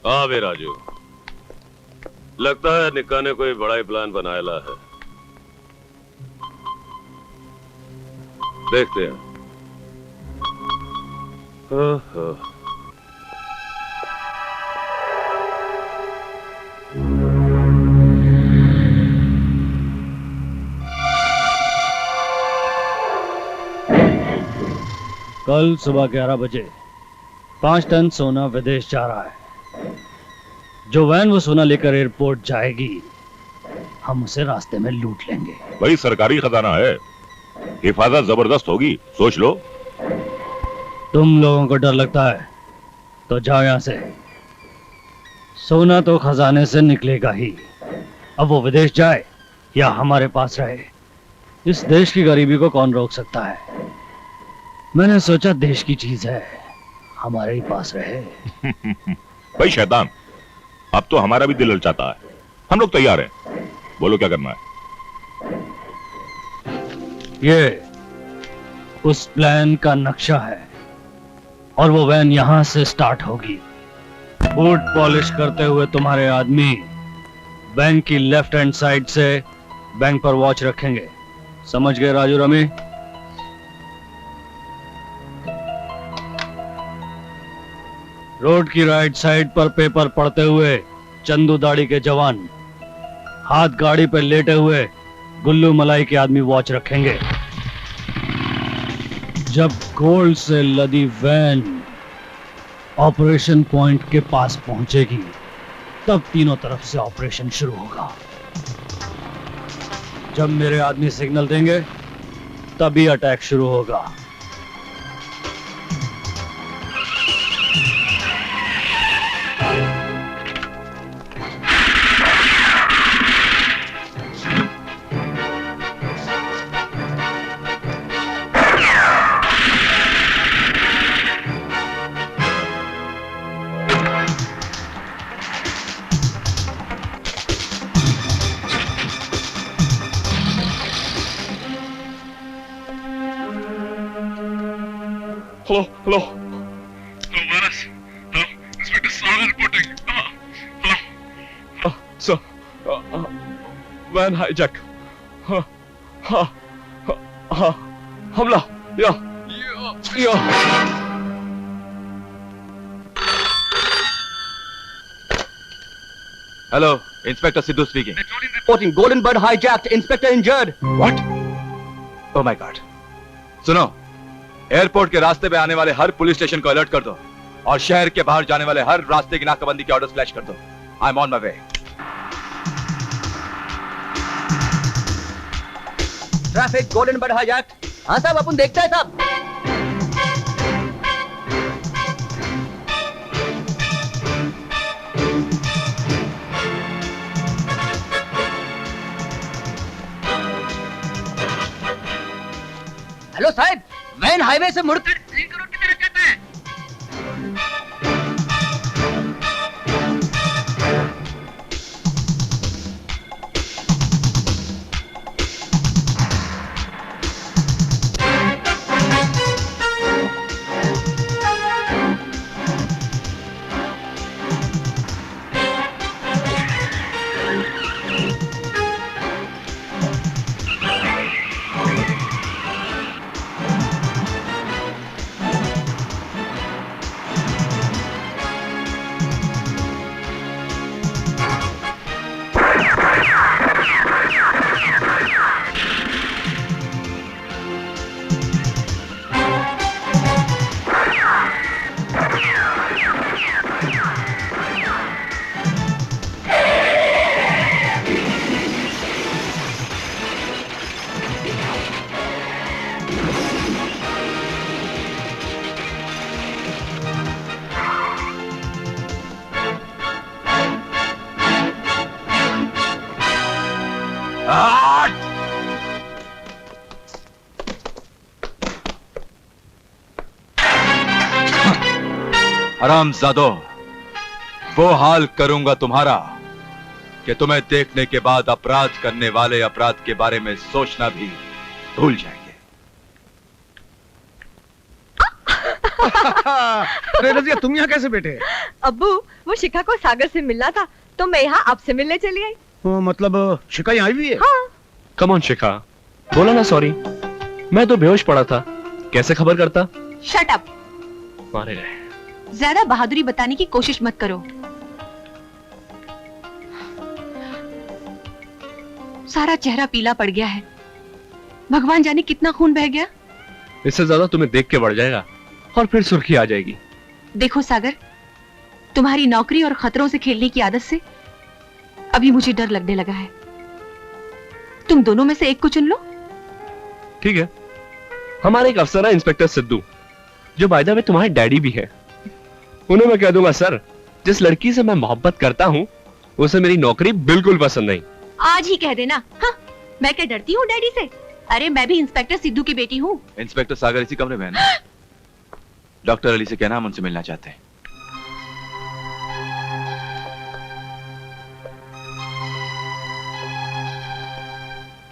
हाँ बे राजू, लगता है निक्का ने कोई बड़ा ही प्लान बनाया है। देखते हैं। कल सुबह 11 बजे 5 टन सोना विदेश जा रहा है। जो वैन वो सोना लेकर एयरपोर्ट जाएगी, हम उसे रास्ते में लूट लेंगे। भाई सरकारी खजाना है, हिफाजत जबरदस्त होगी, सोच लो। तुम लोगों को डर लगता है तो जाओ यहां से। सोना तो खजाने से निकलेगा ही। अब वो विदेश जाए या हमारे पास रहे, इस देश की गरीबी को कौन रोक सकता है। मैंने सोचा देश की चीज है, हमारे ही पास रहे। भाई शैतान, अब तो हमारा भी दिल ललचाता है। हम लोग तैयार हैं, बोलो क्या करना है। ये उस प्लान का नक्शा है और वो वैन यहां से स्टार्ट होगी। बूट पॉलिश करते हुए तुम्हारे आदमी बैंक की लेफ्ट हैंड साइड से बैंक पर वॉच रखेंगे। समझ गए राजू रमी? रोड की राइट साइड पर पेपर पढ़ते हुए चंदू दाढ़ी के जवान, हाथ गाड़ी पर लेटे हुए गुल्लू मलाई के आदमी वॉच रखेंगे। जब गोल्ड से लदी वैन ऑपरेशन पॉइंट के पास पहुंचेगी, तब तीनों तरफ से ऑपरेशन शुरू होगा। जब मेरे आदमी सिग्नल देंगे, तभी अटैक शुरू होगा। Hello, hello. Hello, Varas. Hello, Inspector Sagar reporting. Hello. Sir, van hijack. हमला. Yeah. Hello, Inspector Sidhu speaking. Reporting Golden Bird hijacked. Inspector injured. What? Oh my God. सुनो, एयरपोर्ट के रास्ते पे आने वाले हर पुलिस स्टेशन को अलर्ट कर दो और शहर के बाहर जाने वाले हर रास्ते की नाकाबंदी के ऑर्डर्स फ्लैश कर दो। I am on my way. Traffic golden bird hijacked. हाँ साहब, अपन देखते हैं साहब। हेलो साहब, वैन हाईवे से मुड़कर लिंक रोड की तरफ जाता है। हरामजादो, वो हाल करूंगा तुम्हारा कि तुम्हें देखने के बाद अपराध करने वाले अपराध के बारे में सोचना भी भूल जाएंगे। अरे रजिया, तुम यहाँ कैसे बैठे? अब्बू, वो शिखा को सागर से मिलना था तो मैं यहाँ आपसे मिलने चली आई। मतलब शिका यहाँ आई हुई है? हाँ। कम ऑन शिखा, बोला ना सॉरी। मैं तो बेहोश पड़ा था, कैसे खबर करता? Shut up. मारे गए। ज्यादा बहादुरी बताने की कोशिश मत करो। सारा चेहरा पीला पड़ गया है, भगवान जाने कितना खून बह गया। इससे ज्यादा तुम्हें देख के बढ़ जाएगा और फिर सुर्खी आ जाएगी। देखो सागर, तुम्हारी नौकरी और खतरों से खेलने की आदत से अभी मुझे डर लगने लगा है। तुम दोनों में से एक को चुन लो। ठीक है, हमारे एक अफसर है इंस्पेक्टर सिद्धू, जो बाय द वे तुम्हारे डैडी भी है। उन्हें मैं कह दूंगा, सर जिस लड़की से मैं मोहब्बत करता हूँ उसे मेरी नौकरी बिल्कुल पसंद नहीं। आज ही कह देना। हाँ, मैं क्या डरती हूँ डैडी से? अरे मैं भी इंस्पेक्टर सिद्धू की बेटी हूँ। इंस्पेक्टर सागर इसी कमरे में है ना? डॉक्टर अली से कहना हम उनसे मिलना चाहते हैं।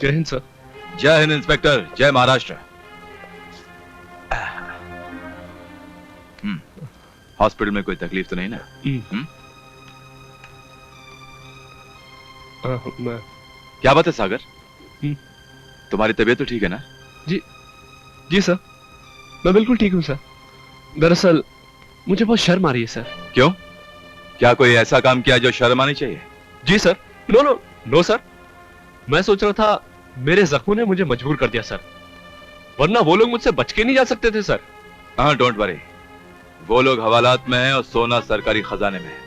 जय हिंद सर। जय हिंद इंस्पेक्टर, जय महाराष्ट्र। हॉस्पिटल में कोई तकलीफ तो नहीं ना? क्या बात है सागर, तुम्हारी तबीयत तो ठीक है ना? जी सर, मैं बिल्कुल ठीक हूँ सर। दरअसल मुझे बहुत शर्म आ रही है सर। क्यों, क्या कोई ऐसा काम किया जो शर्म आनी चाहिए? जी सर। नो सर, मैं सोच रहा था मेरे जख्मों ने मुझे मजबूर कर दिया सर, वरना वो लोग मुझसे बच के नहीं जा सकते थे सर। हाँ, डोंट वरी, वो लोग हवालात में हैं और सोना सरकारी खजाने में है।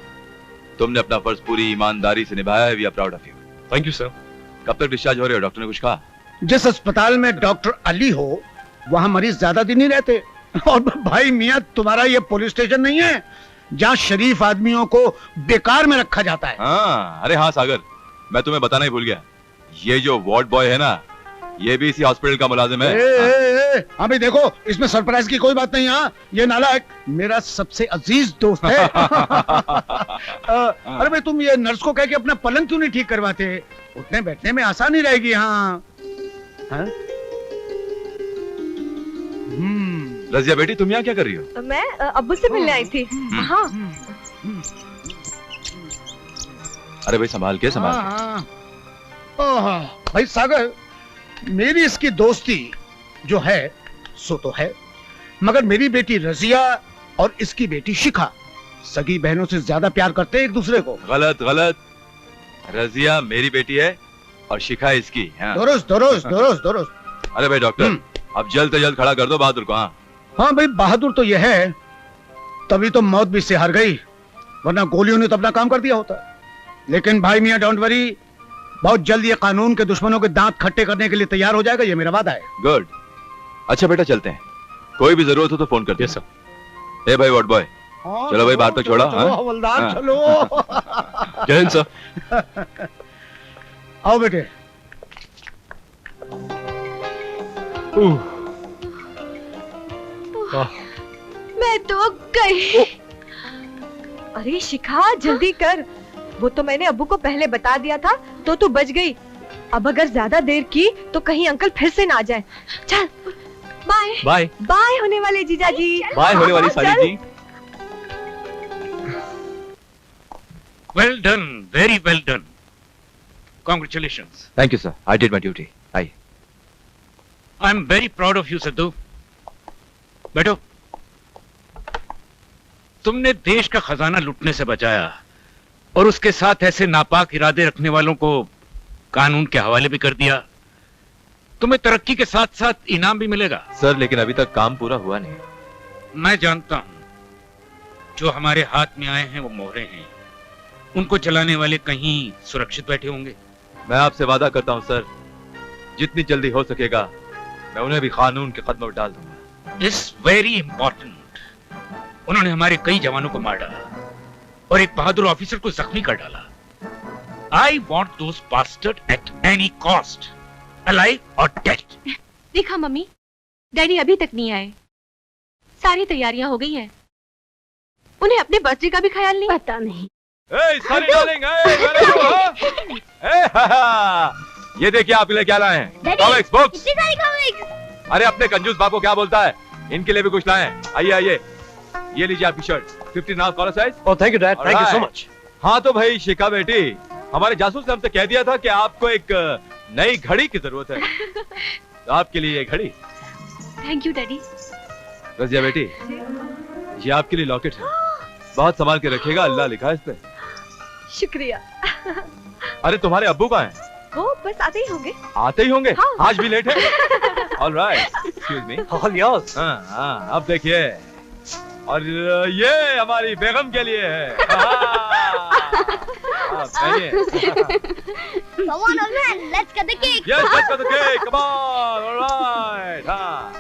तुमने अपना फर्ज पूरी ईमानदारी से निभाया है। We are proud of you. Thank you sir. कब तक डिस्चार्ज हो रहे हो? डॉक्टर ने कुछ कहा? जिस अस्पताल में डॉक्टर अली हो वहाँ मरीज ज्यादा दिन नहीं रहते। और भाई मियाँ, तुम्हारा ये पुलिस स्टेशन नहीं है जहाँ शरीफ आदमियों को बेकार में रखा जाता है। हाँ, अरे हाँ सागर, मैं तुम्हें बताना ही भूल गया, ये जो वार्ड बॉय है ना, ये भी इसी हॉस्पिटल का मुलाजिम है। अभी देखो, इसमें सरप्राइज की कोई बात नहीं। हाँ, ये नालायक मेरा सबसे अजीज दोस्त है। अरे भाई, तुम ये नर्स को कह के अपना पलंग क्यों नहीं ठीक करवाते? उठने बैठने में आसानी रहेगी। हाँ, हाँ? रजिया बेटी, तुम यहाँ क्या कर रही हो? मैं अब्बू से मिलने आई थी। हाँ। अरे भाई, संभाल के। भाई सागर, मेरी इसकी दोस्ती जो है सो तो है, मगर मेरी बेटी रजिया और इसकी बेटी शिखा सगी बहनों से ज्यादा प्यार करते हैं एक दूसरे को। गलत गलत, रजिया मेरी बेटी है और शिखा इसकी। हाँ। दुरुस्त। अरे भाई डॉक्टर, अब जल्द से जल्द खड़ा कर दो बहादुर को। हाँ भाई, बहादुर तो यह है, तभी तो मौत भी से हार गई, वरना गोलियों ने तो अपना काम कर दिया होता। लेकिन भाई मियाँ, डोंट वरी, बहुत जल्द ये कानून के दुश्मनों के दांत खट्टे करने के लिए तैयार हो जाएगा, ये मेरा वादा है। गुड। अच्छा बेटा, चलते हैं, कोई भी जरूरत हो तो फोन कर दे। सर। ए भाई वार्ड बॉय, चलो भाई, बाहर तक छोड़ा। हवलदार चलो। जय हिंद सर। आओ बेटे। मैं तो गई। अरे शिखा, जल्दी कर, वो तो मैंने अब्बू को पहले बता दिया था तो तू बच गई। अब अगर ज्यादा देर की तो कहीं अंकल फिर से ना आ जाए। चल, बाय बाय। बाय होने वाले जीजा जी। बाय होने वाली साली जी। Well done, very well done. Congratulations. Thank you sir, I did my duty. I'm very proud of you, Sidhu. बैठो। तुमने देश का खजाना लूटने से बचाया और उसके साथ ऐसे नापाक इरादे रखने वालों को कानून के हवाले भी कर दिया। तुम्हें तरक्की के साथ साथ इनाम भी मिलेगा। सर, लेकिन अभी तक काम पूरा हुआ नहीं। मैं जानता हूं, जो हमारे हाथ में आए हैं वो मोहरे हैं, उनको चलाने वाले कहीं सुरक्षित बैठे होंगे। मैं आपसे वादा करता हूं सर, जितनी जल्दी हो सकेगा मैं उन्हें भी कानून के कदमों में डाल दूंगा। It's very important. उन्होंने हमारे कई जवानों को मार डाला और एक बहादुर ऑफिसर को जख्मी कर डाला। I want those bastards at any cost, alive or dead. देखा मम्मी, डैडी अभी तक नहीं आए। सारी तैयारियां हो गई हैं। उन्हें अपने बर्थडे का भी ख्याल नहीं। पता नहीं। ये देखिए आप क्या लाए हैं। Comics books. अरे अपने कंजूस बाप को क्या बोलता है, इनके लिए भी कुछ लाए हैं। आइए आइए, ये लीजिए आपकी shirt. 15 collar size. Oh, thank you, Dad. Thank you so much. हाँ तो भाई शिखा बेटी, हमारे जासूस ने हमसे कह दिया था कि आपको एक नई घड़ी की जरूरत है, तो आपके लिए ये घड़ी। Thank you daddy. रजिया बेटी, ये आपके लिए लॉकेट है, बहुत संभाल के रखिएगा, अल्लाह लिखा है इस पे। शुक्रिया। अरे तुम्हारे अब्बू कहाँ हैं? वो बस आते ही होंगे। आते ही होंगे? हाँ। आज भी लेट है। All right, excuse me. All yours. हाँ, अब देखिए, और ये हमारी बेगम के लिए है। पहनिए। Come on, old man, let's cut the cake. Yes, let's cut the cake. Come on, all right. हाँ,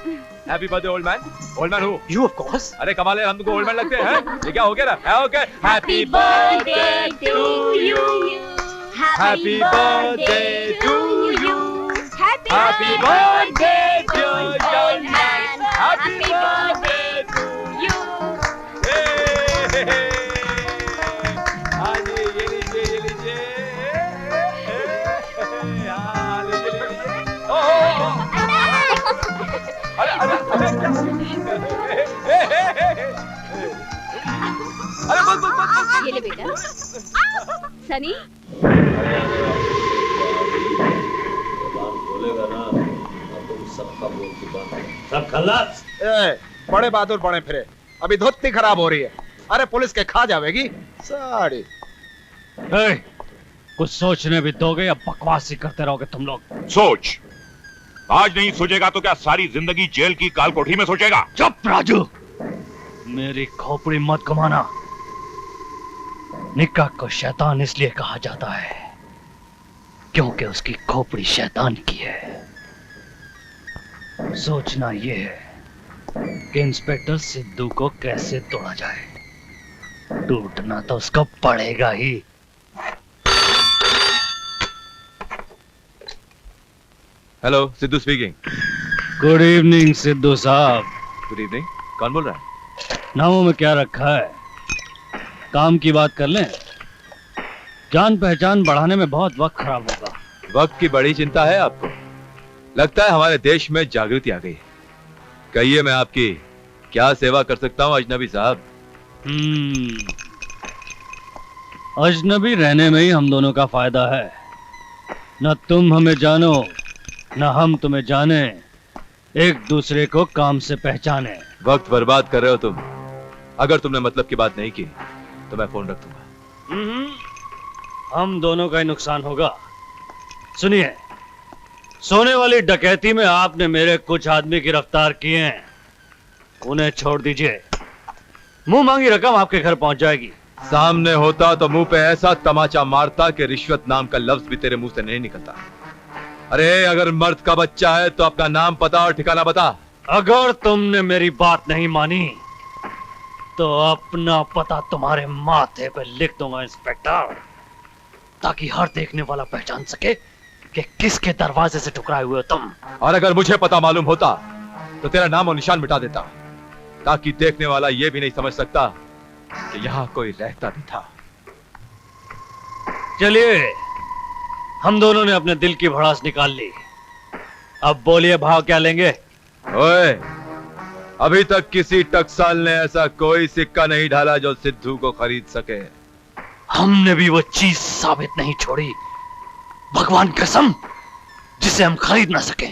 Happy birthday, old man. Old man who? You, of course. अरे कमाल है, हम तुमको old man लगते हैं? ये क्या हो गया ना? Okay. Happy birthday to you. Happy birthday to you. Happy birthday to young man. Happy birthday to you. हाँ जी, ये लीजिए, ये लीजिए। हाँ, लीजिए, लीजिए। ओह, अरे, अरे, अरे, अरे, बस, बस, बस, बस। ये ले बेटा। सनी, बोलेगा ना तो सबका बोल की बात है। सब खल्लास। बड़े बहादुर बने फिरे, अभी धोती खराब हो रही है। अरे पुलिस के खा जाएगी साड़ी। कुछ सोचने भी दोगे या बकवास ही करते रहोगे तुम लोग? सोच, आज नहीं सोचेगा तो क्या सारी जिंदगी जेल की काल कोठरी में सोचेगा? चुप राजू, मेरी खोपड़ी मत घुमाना। निक्का को शैतान इसलिए कहा जाता है क्योंकि उसकी खोपड़ी शैतान की है। सोचना ये है कि इंस्पेक्टर सिद्धू को कैसे तोड़ा जाए, टूटना तो उसको पड़ेगा ही। Hello, Sidhu speaking. Good evening Sidhu साहब। गुड इवनिंग, कौन बोल रहा है? नामों में क्या रखा है? काम की बात कर लें। जान पहचान बढ़ाने में बहुत वक्त खराब होगा। वक्त की बड़ी चिंता है आपको? लगता है हमारे देश में जागृति आ गई है। कहिए, मैं आपकी क्या सेवा कर सकता हूं अजनबी साहब? अजनबी रहने में ही हम दोनों का फायदा है। न तुम हमें जानो न हम तुम्हें जाने, एक दूसरे को काम से पहचाने। वक्त बर्बाद कर रहे हो तुम। अगर तुमने मतलब की बात नहीं की तो मैं फोन रख दूंगा। हम दोनों का ही नुकसान होगा। सुनिए, सोने वाली डकैती में आपने मेरे कुछ आदमी गिरफ्तार किए हैं, उन्हें छोड़ दीजिए। मुंह मांगी रकम आपके घर पहुंच जाएगी। सामने होता तो मुंह पे ऐसा तमाचा मारता कि रिश्वत नाम का लफ्ज भी तेरे मुंह से नहीं निकलता। अरे अगर मर्द का बच्चा है तो अपना नाम पता और ठिकाना बता। अगर तुमने मेरी बात नहीं मानी तो अपना पता तुम्हारे माथे पे लिख दूंगा इंस्पेक्टर, ताकि हर देखने वाला पहचान सके कि किसके दरवाजे से टकराए हुए हो तुम। और अगर मुझे पता मालूम होता तो तेरा नाम और निशान मिटा देता, ताकि देखने वाला यह भी नहीं समझ सकता कि यहां कोई रहता भी था। चलिए, हम दोनों ने अपने दिल की भड़ास निकाल ली। अब बोलिए, भाव क्या लेंगे? ओए, अभी तक किसी टकसाल ने ऐसा कोई सिक्का नहीं ढाला जो सिद्धू को खरीद सके। हमने भी वो चीज साबित नहीं छोड़ी, भगवान कसम, जिसे हम खरीद ना सके।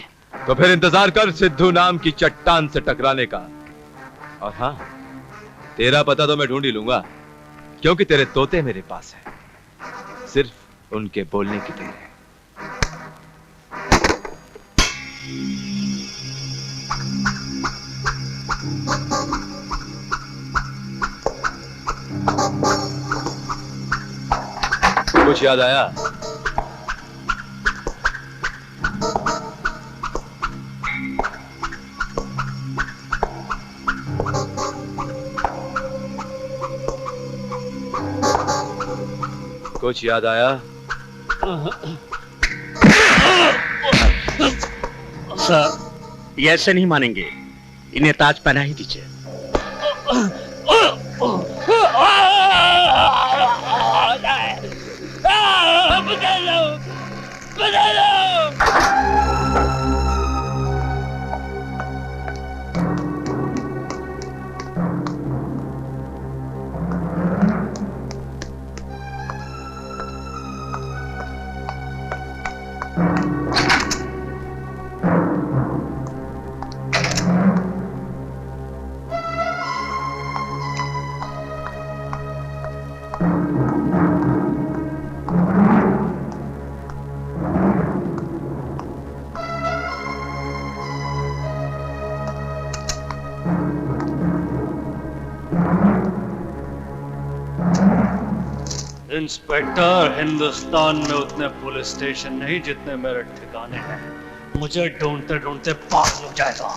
तो फिर इंतजार कर सिद्धू नाम की चट्टान से टकराने का। और हाँ, तेरा पता तो मैं ढूंढ ही लूंगा, क्योंकि तेरे तोते मेरे पास हैं, सिर्फ उनके बोलने की देर है। कुछ याद आया? कुछ याद आया? सर, ये ऐसे नहीं मानेंगे, इन्हें ताज पहना ही दीजिए। इंस्पेक्टर, हिंदुस्तान में उतने पुलिस स्टेशन नहीं जितने मेरे ठिकाने हैं। मुझे ढूंढते ढूंढते पागल हो जाएगा।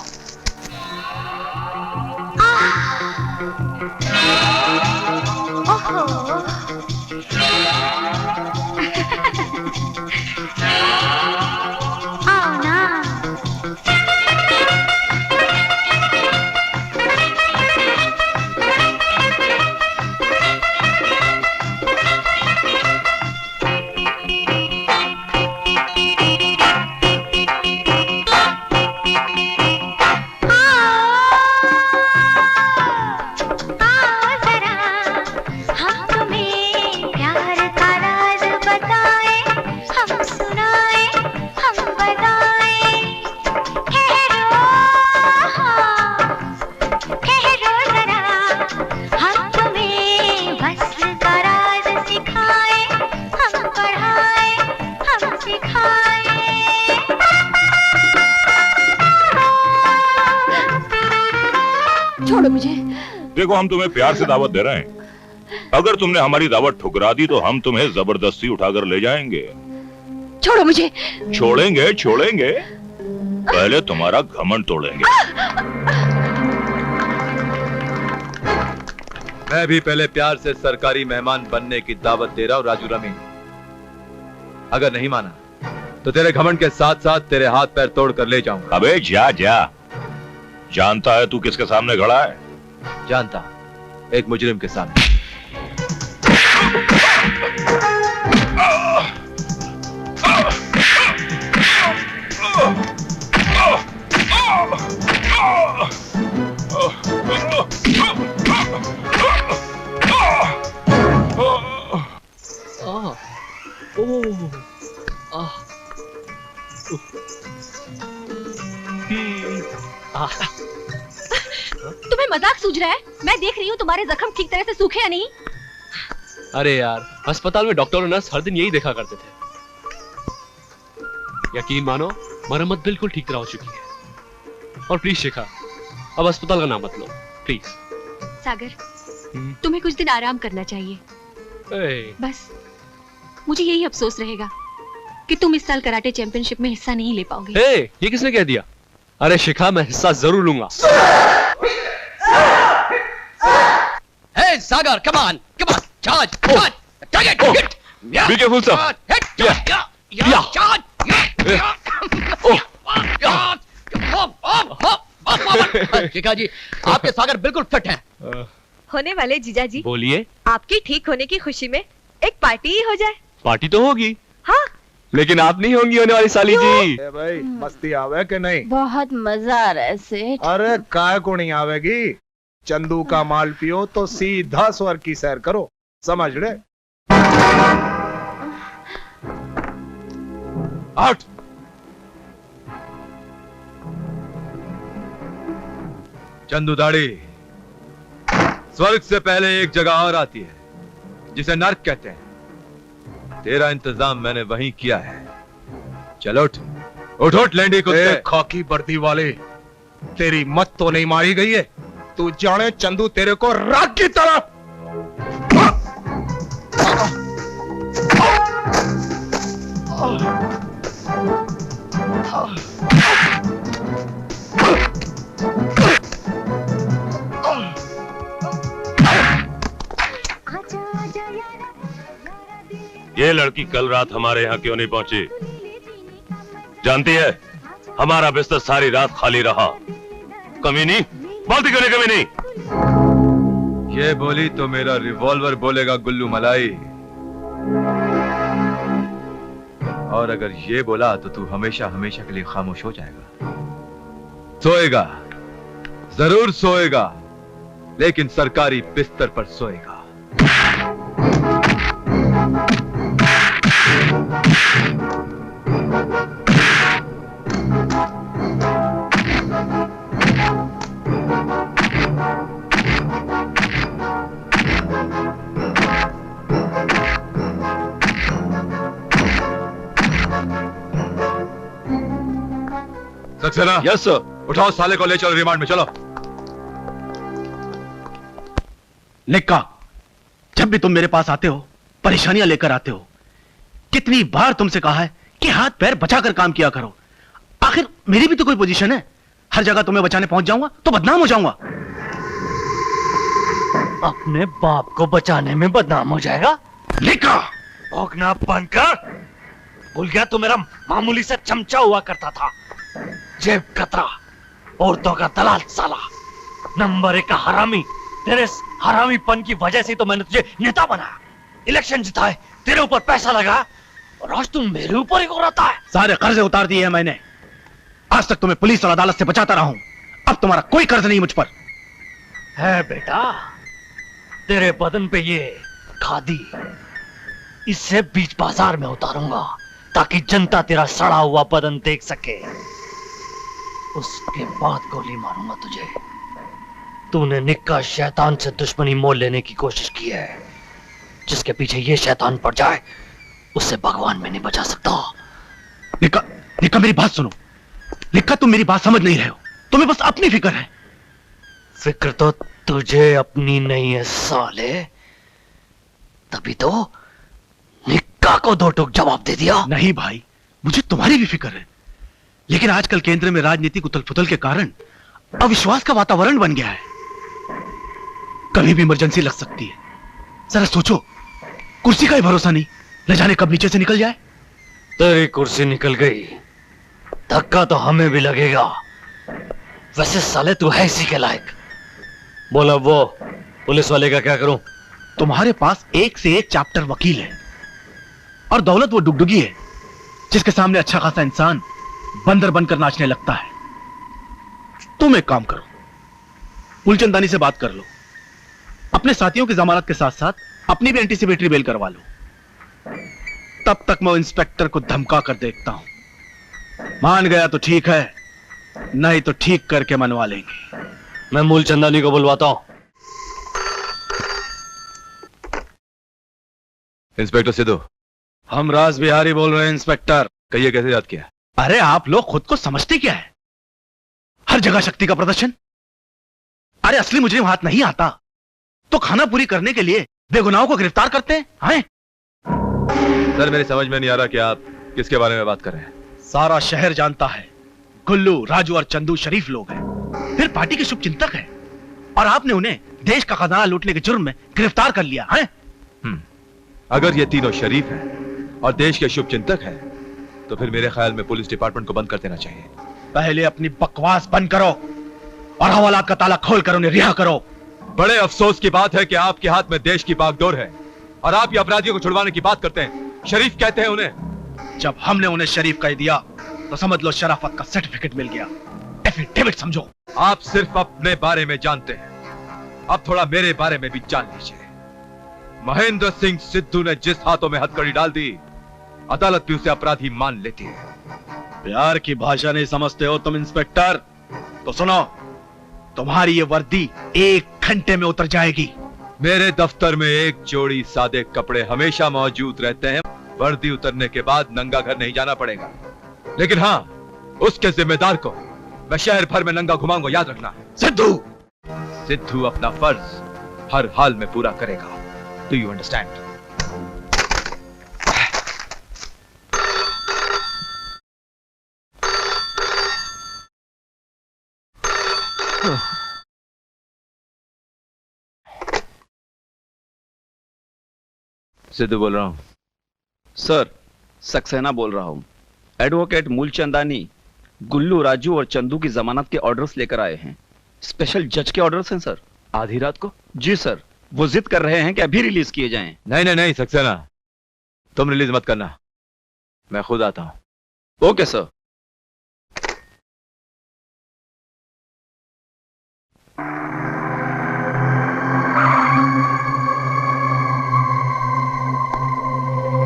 छोड़ो मुझे। देखो, हम तुम्हें प्यार से दावत दे रहे हैं। अगर तुमने हमारी दावत ठुकरा दी तो हम तुम्हें जबरदस्ती उठाकर ले जाएंगे। छोड़ो मुझे। छोड़ेंगे छोड़ेंगे, पहले तुम्हारा घमंड तोड़ेंगे। मैं भी पहले प्यार से सरकारी मेहमान बनने की दावत दे रहा हूं राजू रमी। अगर नहीं माना तो तेरे घमंड के साथ साथ तेरे हाथ पैर तोड़ कर ले जाऊंगा। अबे जा जा। जानता है तू किसके सामने खड़ा है? जानता, एक मुजरिम के सामने। तुम्हें मजाक सूझ रहा है? मैं देख रही हूँ तुम्हारे जख्म ठीक तरह से सूखे या नहीं। अरे यार, अस्पताल में डॉक्टर और नर्स हर दिन यही देखा करते थे। यकीन मानो, मरम्मत बिल्कुल ठीक तरह हो चुकी है। और प्लीज शिखा, अब अस्पताल का नाम मत लो प्लीज। सागर, तुम्हें कुछ दिन आराम करना चाहिए। बस मुझे यही अफसोस रहेगा कि तुम इस साल कराटे चैंपियनशिप में हिस्सा नहीं ले पाओगे। ये किसने कह दिया? अरे शिखा, मैं हिस्सा जरूर लूंगा। Hey, Sagar, come on, charge, target, hit. Be careful, sir. Hit, charge, शिखा जी, आपके सागर बिल्कुल फिट हैं। होने वाले जीजा जी, बोलिए। आपकी ठीक होने की खुशी में एक पार्टी ही हो जाए। पार्टी तो होगी, हाँ, लेकिन आप नहीं होंगी होने वाली साली जी। भाई मस्ती आवे कि नहीं? बहुत मजा आ रहा है सेठ। अरे काय को नहीं आवेगी? चंदू का माल पियो तो सीधा स्वर्ग की सैर करो, समझ ले। आउट। चंदू दाढ़ी, स्वर्ग से पहले एक जगह और आती है जिसे नर्क कहते हैं। तेरा इंतजाम मैंने वहीं किया है। चलो उठ उठ उठ लैंडी कुत्ते। खाकी वर्दी वाले, तेरी मत तो नहीं मारी गई है? तू जाने चंदू तेरे को राख की तरह। ये लड़की कल रात हमारे यहाँ क्यों नहीं पहुंची? जानती है, हमारा बिस्तर सारी रात खाली रहा। कमी नहीं बोलती, क्यों नहीं कमी नहीं? ये बोली तो मेरा रिवॉल्वर बोलेगा गुल्लू मलाई। और अगर ये बोला तो तू हमेशा हमेशा के लिए खामोश हो जाएगा। सोएगा, जरूर सोएगा, लेकिन सरकारी बिस्तर पर सोएगा। सक्सेना। Yes sir. उठाओ साले को, ले चलो रिमांड में। चलो। निक्का, जब भी तुम मेरे पास आते हो परेशानियां लेकर आते हो। कितनी बार तुमसे कहा है कि हाथ पैर बचाकर काम किया करो। आखिर मेरी भी तो कोई पोजीशन है। हर जगह तुम्हें बचाने पहुंच जाऊंगा तो बदनाम हो जाऊंगा। अपने बाप को बचाने में बदनाम हो जाएगा? निक्का, भौंकना बंद कर। भूल गया तू मेरा मामूली सा चमचा हुआ करता था, जेब कतरा, औरतों का दलाल साला, नंबर 1 का हरामी। तेरे हरामीपन की वजह से तो मैंने तुझे नेता बनाया, इलेक्शन जिताए, तेरे ऊपर पैसा लगा, और आज तुम मेरे ऊपर ही घुराता है। सारे कर्जे उतार दिए हैं मैंने। आज तक तुम्हें पुलिस और अदालत से बचाता रहा हूं। अब तुम्हारा कोई कर्ज नहीं मुझ पर है। बेटा, तेरे बदन पे ये खादी, इससे बीच बाजार में उतारूंगा ताकि जनता तेरा सड़ा हुआ बदन देख सके। उसके बाद गोली मारूंगा तुझे। तूने निक्का शैतान से दुश्मनी मोल लेने की कोशिश की है। जिसके पीछे ये शैतान पड़ जाए उससे भगवान में नहीं बचा सकता। निक्का मेरी बात सुनो। निक्का, तुम मेरी बात समझ नहीं रहे हो। तुम्हें बस अपनी फिक्र है। फिक्र तो तुझे अपनी नहीं है साले, तभी तो निक्का को 2 टूक जवाब दे दिया। नहीं भाई, मुझे तुम्हारी भी फिक्र है, लेकिन आजकल केंद्र में राजनीतिक उथल-पुथल के कारण अविश्वास का वातावरण बन गया है। कभी भी इमरजेंसी लग सकती है। जरा सोचो, कुर्सी का ही भरोसा नहीं, न जाने कब नीचे से निकल जाए। तेरी कुर्सी निकल गई, धक्का तो हमें भी लगेगा। वैसे साले तू है इसी के लायक। बोला वो पुलिस वाले का क्या करूं? तुम्हारे पास एक से एक चैप्टर वकील है, और दौलत वो डुगडुगी है जिसके सामने अच्छा खासा इंसान बंदर बनकर नाचने लगता है। तुम एक काम करो, मूलचंदानी से बात कर लो, अपने साथियों की जमानत के साथ साथ अपनी भी एंटीसिपेटरी बेल करवा लो। तब तक मैं इंस्पेक्टर को धमका कर देखता हूं। मान गया तो ठीक है, नहीं तो ठीक करके मनवा लेंगे। मैं मूलचंदानी को बुलवाता हूं। इंस्पेक्टर सिद्धू। हम राज बिहारी बोल रहे हैं इंस्पेक्टर। कहिए, कैसे याद किया? अरे आप लोग खुद को समझते क्या है? हर जगह शक्ति का प्रदर्शन। अरे असली मुजरिम हाथ नहीं आता तो खाना पूरी करने के लिए बेगुनाहों को गिरफ्तार करते हैं। सर, मेरी समझ में नहीं आ रहा कि आप किसके बारे में बात कर रहे हैं। सारा शहर जानता है गुल्लू, राजू और चंदू शरीफ लोग हैं, फिर पार्टी के शुभचिंतक हैं, और आपने उन्हें देश का खजाना लूटने के जुर्म में गिरफ्तार कर लिया है। अगर ये तीनों शरीफ हैं और देश के शुभचिंतक हैं, तो फिर मेरे ख्याल में पुलिस डिपार्टमेंट को बंद कर देना चाहिए। पहले अपनी बकवास बंद करो और हवालात का ताला खोलकर उन्हें रिहा करो। बड़े अफसोस की बात है कि आपके हाथ में देश की बागडोर है और आप ये अपराधियों को छुड़वाने की बात करते हैं। शरीफ कहते हैं उन्हें। जब हमने उन्हें शरीफ कह दिया तो समझ लो शराफत का सर्टिफिकेट मिल गया। एफिडेविट समझो। आप सिर्फ अपने बारे में जानते हैं, अब थोड़ा मेरे बारे में भी जान लीजिए। महेंद्र सिंह सिद्धू ने जिस हाथों में हथकड़ी डाल दी, अदालत भी उसे अपराधी मान लेती है। प्यार की भाषा नहीं समझते हो तुम इंस्पेक्टर? तो सुनो, तुम्हारी ये वर्दी 1 घंटे में उतर जाएगी। मेरे दफ्तर में एक जोड़ी सादे कपड़े हमेशा मौजूद रहते हैं। वर्दी उतरने के बाद नंगा घर नहीं जाना पड़ेगा, लेकिन हाँ, उसके जिम्मेदार को मैं शहर भर में नंगा घुमाऊंगा, याद रखना। सिद्धू अपना फर्ज हर हाल में पूरा करेगा। Do you understand? सिद्धू बोल रहा हूं। सर, सक्सेना बोल रहा हूं। एडवोकेट मूलचंदानी गुल्लू, राजू और चंदू की जमानत के ऑर्डर्स लेकर आए हैं। स्पेशल जज के ऑर्डर्स हैं सर। आधी रात को? जी सर, वो जिद कर रहे हैं कि अभी रिलीज किए जाएं। नहीं नहीं नहीं सक्सेना, तुम रिलीज मत करना, मैं खुद आता हूं। Okay sir.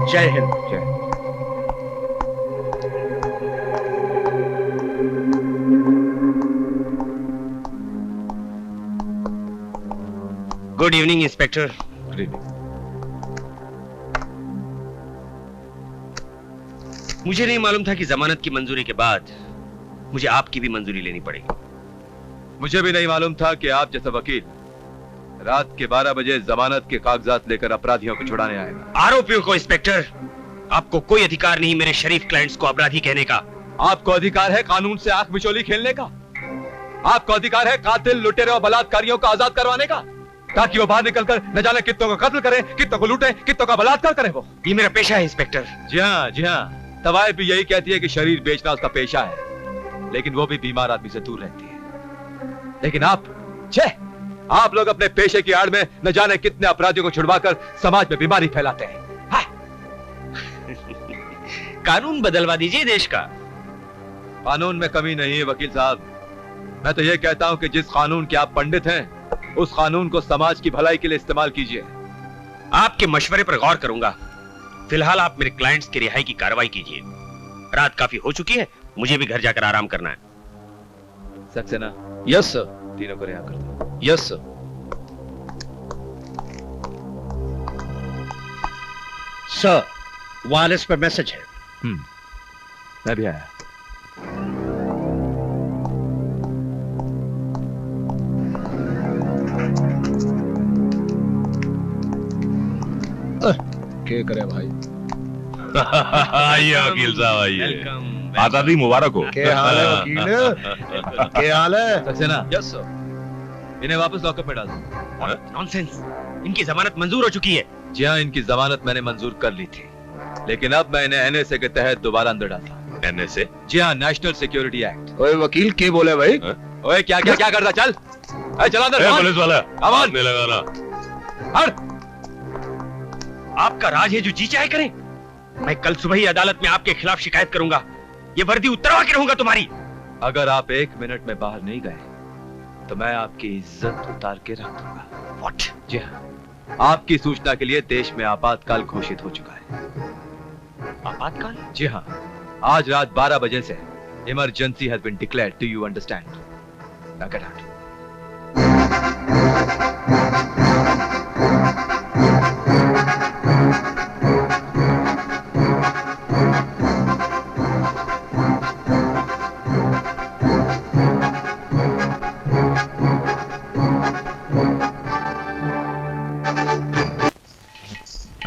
जय हिंद। जय। Good evening inspector. Good evening. मुझे नहीं मालूम था कि जमानत की मंजूरी के बाद मुझे आपकी भी मंजूरी लेनी पड़ेगी। मुझे भी नहीं मालूम था कि आप जैसा वकील रात के 12 बजे जमानत के कागजात लेकर अपराधियों को छुड़ाने आएगा। आरोपियों को इंस्पेक्टर, आपको कोई अधिकार नहीं मेरे शरीफ क्लाइंट्स को अपराधी कहने का। आपको अधिकार है कानून से आंख मिचौली खेलने का। आपको अधिकार है कातिल, लुटेरे और बलात्कारियों को आजाद करवाने का, ताकि वो बाहर निकलकर न जाने कितनों का कत्ल करें, कितनों को लूटें, कितनों का बलात्कार करें। वो ये मेरा पेशा है इंस्पेक्टर। जी हाँ, तवायफ भी यही कहती है कि शरीर बेचना उसका पेशा है, लेकिन वो भी बीमार आदमी से दूर रहती है। लेकिन आप लोग अपने पेशे की आड़ में न जाने कितने अपराधियों को छुड़वाकर समाज में बीमारी फैलाते हैं। कानून बदलवा दीजिए देश का। कानून में कमी नहीं है वकील साहब। मैं तो ये कहता हूं कि जिस कानून के आप पंडित हैं, उस कानून को समाज की भलाई के लिए इस्तेमाल कीजिए। आपके मशवरे पर गौर करूंगा। फिलहाल आप मेरे क्लाइंट्स की रिहाई की कार्रवाई कीजिए। रात काफी हो चुकी है, मुझे भी घर जाकर आराम करना है। सक्सेना। Yes sir. तीनों को रिहा कर दो। Yes sir. सर, वायरलेस पर मैसेज है। मैं भी आया। क्या करे भाई? आइए वकील साहब, आइए। आजादी मुबारक हो। क्या हाल है वकील? क्या हाल है? सक्सेना। Yes sir. इन्हें वापस लॉकअप में डाल दो। नॉनसेंस, इनकी जमानत मंजूर हो चुकी है। जी हाँ, इनकी जमानत मैंने मंजूर कर ली थी, लेकिन अब मैं इन्हें NSA के तहत दोबारा अंदर डालता। NSA? जी हाँ, नेशनल सिक्योरिटी एक्ट। ओए वकील क्या बोले भाई? ओए क्या क्या क्या करता? चल चला अंदर। पुलिस वाला आवाज नहीं लगाना। हट। आपका राज है जो जी चाहे करें। मैं कल सुबह ही अदालत में आपके खिलाफ शिकायत करूंगा। ये वर्दी उतरवा के रहूंगा तुम्हारी। अगर आप 1 मिनट में बाहर नहीं गए तो मैं आपकी इज्जत उतार के रख दूंगा। What? जी हाँ, आपकी सूचना के लिए देश में आपातकाल घोषित हो चुका है। आपातकाल? जी हाँ, आज रात 12 बजे से emergency has been declared. Do you understand? Now get out.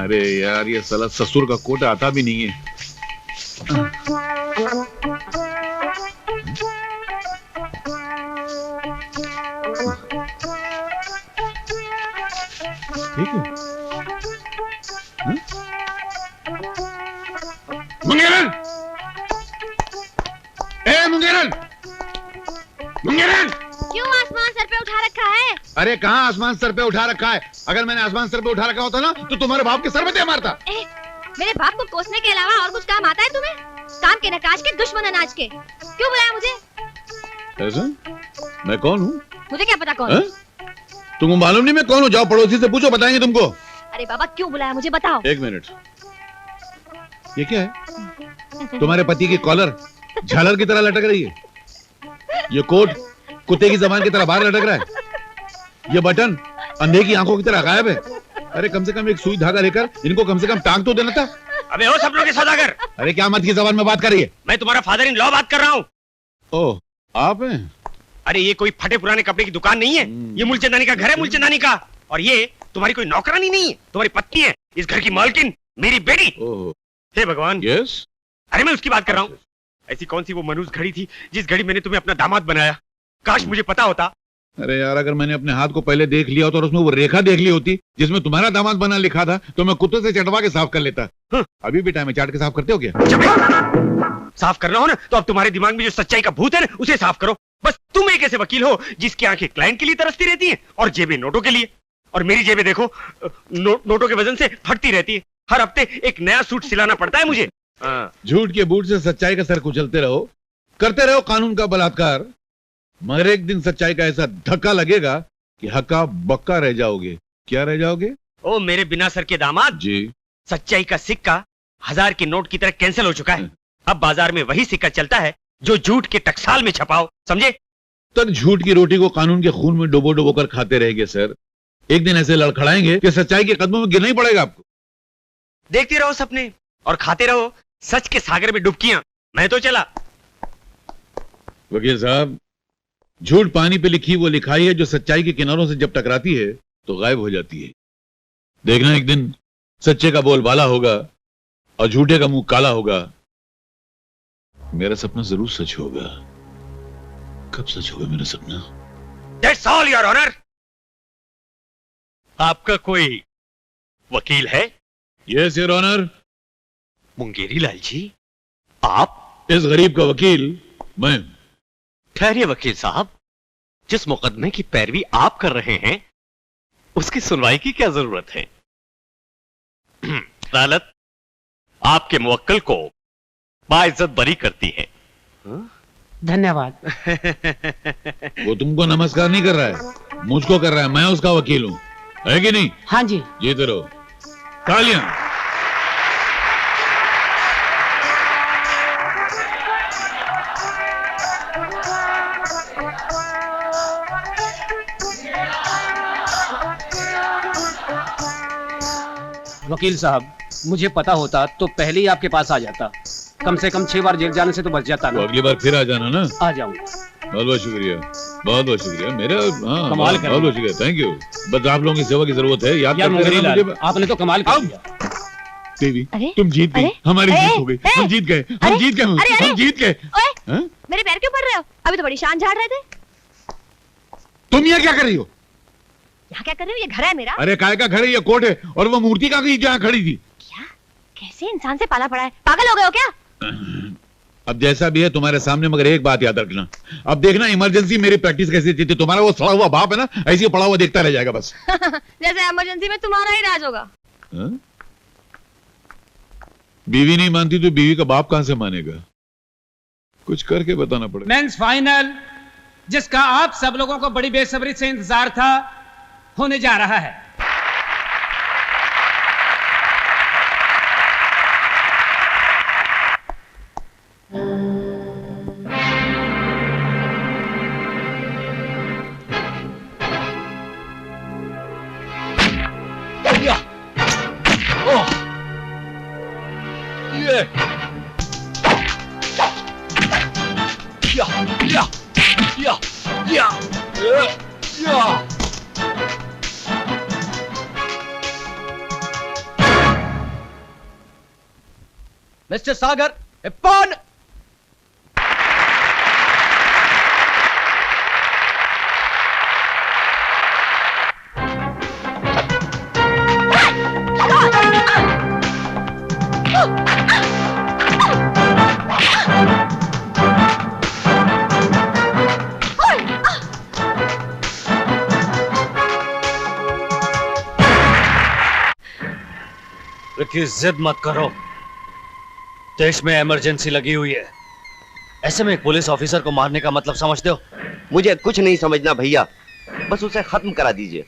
अरे यार, ये साला ससुर का कोट आता भी नहीं है। ठीक है। मुंगेरन! ए मुंगेरन! मुंगेरन! क्यों आसमान सर पे उठा रखा है? अरे कहाँ आसमान सर पे उठा रखा है? अगर मैंने आसमान सर पे उठा रखा होता ना तो तुम्हारे बाप के सर पे दे मारता। मेरे बाप को कोसने के अलावा और कुछ काम आता है तुम्हें? काम के नकाश के, दुश्मन अनाज के। क्यों बुलाया मुझे? ऐसा? मैं कौन हूँ? मुझे क्या पता कौन? तुमको मालूम नहीं मैं कौन हूँ? जाओ पड़ोसी से पूछो, बताएंगे तुमको। अरे बाबा क्यों बुलाया मुझे, बताओ। 1 मिनट। ये क्या है? तुम्हारे पति की कॉलर झालर की तरह लटक रही है। ये कोट कुत्ते की जबान की तरह बाहर लटक रहा है। ये बटन अंधे की आंखों की तरह गायब है। अरे कम से कम एक सुई धागा लेकर इनको कम से कम टांग तो देना था। अबे ओ सब लोग के सौदागर! अरे क्या मत की जबान में बात कर रही है? मैं तुम्हारा फादर इन लॉ बात कर रहा हूँ। ओह, आप हैं? अरे ये कोई फटे पुराने कपड़े की दुकान नहीं है। ये मूलचंदानी का घर है, मूलचंदानी का। और ये तुम्हारी कोई नौकरानी नहीं है, तुम्हारी पत्नी है, इस घर की मालकिन, मेरी बेटी। हे भगवान। यस। अरे मैं उसकी बात कर रहा हूँ। ऐसी कौन सी वो मनुष्य घड़ी थी जिस घड़ी मैंने तुम्हें अपना दामाद बनाया? काश मुझे पता होता। अरे यार, अगर मैंने अपने हाथ को पहले देख लिया होता और उसमें वो रेखा देख ली होती जिसमें तुम्हारा दामाद बना लिखा था, तो मैं कुत्ते से चटवा के साफ कर लेता। अभी भी टाइम है, चाट के साफ करते हो क्या? साफ करना हो ना तो अब तुम्हारे दिमाग में जो सच्चाई का भूत है ना उसे साफ करो। बस तुम एक ऐसे वकील हो जिसकी आंखें क्लाइंट के लिए तरसती रहती हैं और जेबें नोटों के लिए। और मेरी जेबें देखो, नोटों के वजन से फटती रहती है। हर हफ्ते एक नया सूट सिलाना पड़ता है मुझे। झूठ के बूट से सच्चाई का सर कुचलते रहो, करते रहो कानून का बलात्कार, मगर एक दिन सच्चाई का ऐसा धक्का लगेगा कि हक्का बक्का रह जाओगे। क्या रह जाओगे? ओ मेरे बिना सर के दामाद जी, सच्चाई का सिक्का 1000 के नोट की तरह कैंसिल हो चुका है। अब बाजार में वही सिक्का चलता है जो झूठ के टकसाल में छपाओ, समझे? तक झूठ की रोटी को कानून के खून में डुबो डुबो कर खाते रहेंगे सर। एक दिन ऐसे लड़खड़ाएंगे कि सच्चाई के कदमों में गिरना ही पड़ेगा आपको। देखते रहो सपने और खाते रहो सच के सागर में डुबकियां। मैं तो चला। वकील साहब, झूठ पानी पे लिखी वो लिखाई है जो सच्चाई के किनारों से जब टकराती है तो गायब हो जाती है। देखना एक दिन सच्चे का बोलबाला होगा और झूठे का मुंह काला होगा। मेरा सपना जरूर सच होगा। कब सच होगा मेरा सपना? That's all, Your Honor. आपका कोई वकील है? Yes your honour. Mungeri Lal ji, आप? इस गरीब का वकील मैं। ठहरिए वकील साहब, जिस मुकदमे की पैरवी आप कर रहे हैं उसकी सुनवाई की क्या जरूरत है? अदालत आपके मुवक्किल को बाइज्जत बरी करती है। धन्यवाद। वो तुमको नमस्कार नहीं कर रहा है, मुझको कर रहा है। मैं उसका वकील हूँ, है कि नहीं? हाँ जी। जीते रहो। तालियां। वकील साहब, मुझे पता होता तो पहले ही आपके पास आ जाता। कम से कम 6 बार जेल जाने से तो बच जाता ना। तो अगली बार फिर आ जाना ना। आ जाऊंगा। बहुत बहुत शुक्रिया, बहुत बहुत शुक्रिया। मेरा हाँ, कमाल बहुत बहुत शुक्रिया, थैंक यू। बस आप लोगों की सेवा की जरूरत है। याद करते रहना मुझे। आपने तो कमाल कर दिया। देवी, तुम जीत गई, हमारी जीत हो गई। हम जीत गए, हम जीत गए, हम जीत गए। मेरे पैर क्यों पड़ रहे हो? अभी तो बड़ी शान झाड़ रहे थे। तुम यहाँ क्या कर रही हो? यहाँ क्या कर रही हो? ये घर है मेरा। अरे काय का घर है, ये कोर्ट है। और वो मूर्ति कहाँ गई जहाँ खड़ी थी? क्या? कैसे इंसान से पाला पड़ा है? पागल हो गए हो क्या? अब जैसा भी है तुम्हारे सामने, मगर एक बात याद रखना। अब देखना इमरजेंसी मेरी प्रैक्टिस कैसी थी। तुम्हारा वो सड़ा हुआ बाप है ना, ऐसे ही पड़ा हुआ देखता रह जाएगा बस। जैसे इमरजेंसी में तुम्हारा ही राज होगा। बीवी नहीं मानती तो बीवी का बाप कहां से मानेगा? कुछ करके बताना पड़ेगा। मेंस फाइनल, जिसका आप सब लोगों को बड़ी बेसब्री से इंतजार था, होने जा रहा है। मिस्टर सागर, इप्पॉन! रिकी, जिद मत करो। देश में इमरजेंसी लगी हुई है। ऐसे में एक पुलिस ऑफिसर को मारने का मतलब समझते हो? मुझे कुछ नहीं समझना भैया, बस उसे खत्म करा दीजिए।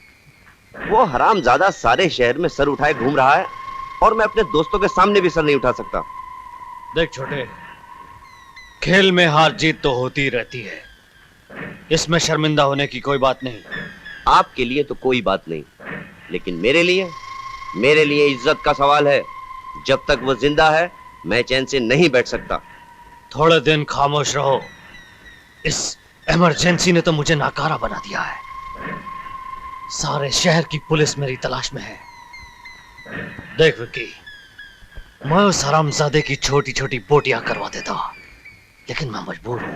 वो हरामजादा सारे शहर में सर उठाए घूम रहा है और मैं अपने दोस्तों के सामने भी सर नहीं उठा सकता। देख छोटे, खेल में हार जीत तो होती रहती है, इसमें शर्मिंदा होने की कोई बात नहीं। आपके लिए तो कोई बात नहीं, लेकिन मेरे लिए इज्जत का सवाल है। जब तक वो जिंदा है मैं चैन से नहीं बैठ सकता। थोड़े दिन खामोश रहो। इस इमरजेंसी ने तो मुझे नाकारा बना दिया है। सारे शहर की पुलिस मेरी तलाश में है। देख विक्की, मैं उस हरामजादे की छोटी छोटी बोटियां करवा देता, लेकिन मैं मजबूर हूं।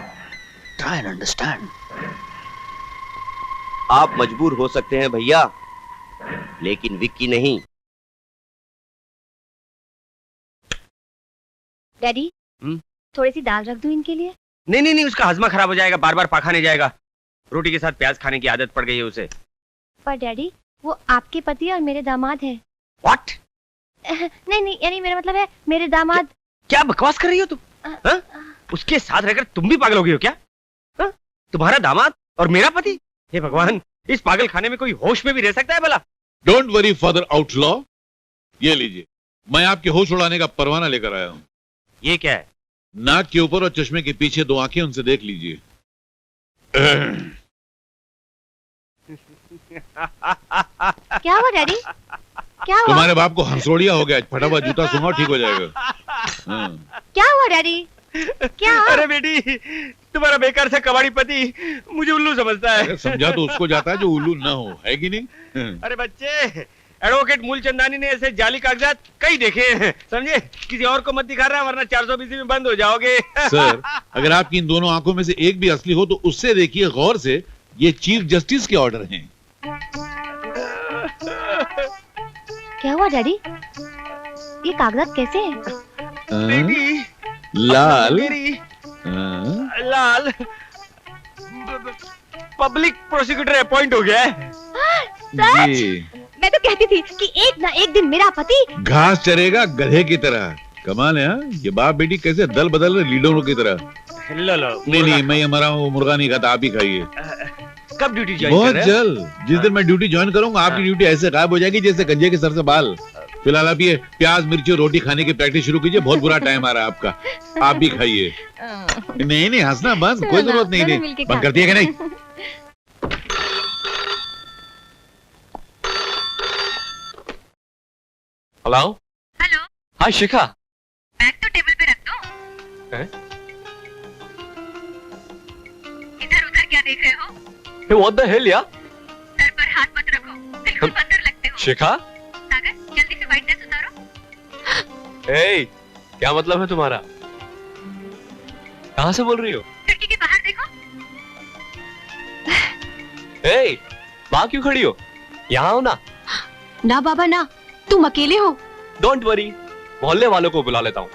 Try and understand. आप मजबूर हो सकते हैं भैया, लेकिन विक्की नहीं। डैडी, थोड़ी सी दाल रख दूं इनके लिए? नहीं, उसका हजमा खराब हो जाएगा, बार बार पाखाने जाएगा। रोटी के साथ प्याज खाने की आदत पड़ गई है उसे। पर डैडी, वो आपके पति और मेरे दामाद हैं। What? नहीं, यानी मेरा मतलब है मेरे दामाद। क्या बकवास कर रही हो तुम? उसके साथ रहकर तुम भी पागल हो गई हो क्या? तुम्हारा दामाद और मेरा पति? हे भगवान, इस पागल खाने में कोई होश में भी रह सकता है भला? डोंट वरी फादर आउटलॉ, ये लीजिए, मैं आपके होश उड़ाने का परवाना लेकर आया हूं। ये क्या है? नाक के ऊपर और चश्मे के पीछे 2 आंखें, उनसे देख लीजिए। क्या हुआ डैडी? क्या हुआ? तुम्हारे बाप को हंसोड़िया हो गया, फटा हुआ जूता सूंघो ठीक हो जाएगा। क्या हुआ डैडी? क्या? अरे बेटी, तुम्हारा बेकार सा कबाड़ी पति मुझे उल्लू समझता है। समझा तो उसको जाता है जो उल्लू ना हो, है कि नहीं? अरे बच्चे, एडवोकेट मूलचंदानी ने ऐसे जाली कागजात कई देखे हैं, समझे? किसी और को मत दिखा रहा, वरना 420 में बंद हो जाओगे। सर, अगर आपकी इन दोनों आंखों में से एक भी असली हो तो उससे देखिए गौर से, ये चीफ जस्टिस के ऑर्डर हैं। क्या हुआ डैडी? ये कागजात कैसे हैं? लाल लाल पब्लिक प्रोसिक्यूटर अपॉइंट हो गया है। सच? मैं तो कहती थी कि एक ना एक दिन मेरा पति घास चरेगा गधे की तरह। कमाल है, हाँ? ये बाप बेटी कैसे दल बदल रहे लीडरों की तरह। लो नहीं, मैं ये मरा हूँ, मुर्गा नहीं खाता, आप ही खाइए। कब ड्यूटी ज्वाइन बहुत कर रहे हैं? जल्द। जिस दिन मैं ड्यूटी ज्वाइन करूंगा आपकी ड्यूटी ऐसे गायब हो जाएगी जैसे गंजे के सर से बाल। फिलहाल आप ये प्याज मिर्ची और रोटी खाने की प्रैक्टिस शुरू कीजिए, बहुत बुरा टाइम आ रहा है आपका, आप भी खाइए। नहीं हंसना बंद, कोई जरूरत नहीं। बंद करती है कि नहीं? हेलो हेलो, हाँ शिखा। बैग तो टेबल पे रख दो। इधर उधर क्या देख रहे हो? What the hell यार? सर पर हाथ मत रखो, बिल्कुल बंदर लगते हो। शिखा? सागर, जल्दी से व्हाइट ड्रेस उतारो। ए, क्या मतलब है तुम्हारा? कहाँ से बोल रही हो? खिड़की के बाहर देखो। ए, वहाँ क्यों खड़ी हो? यहाँ आओ ना। ना बाबा ना, तुम अकेले हो। डोंट वरी, मोहल्ले वालों को बुला लेता हूँ।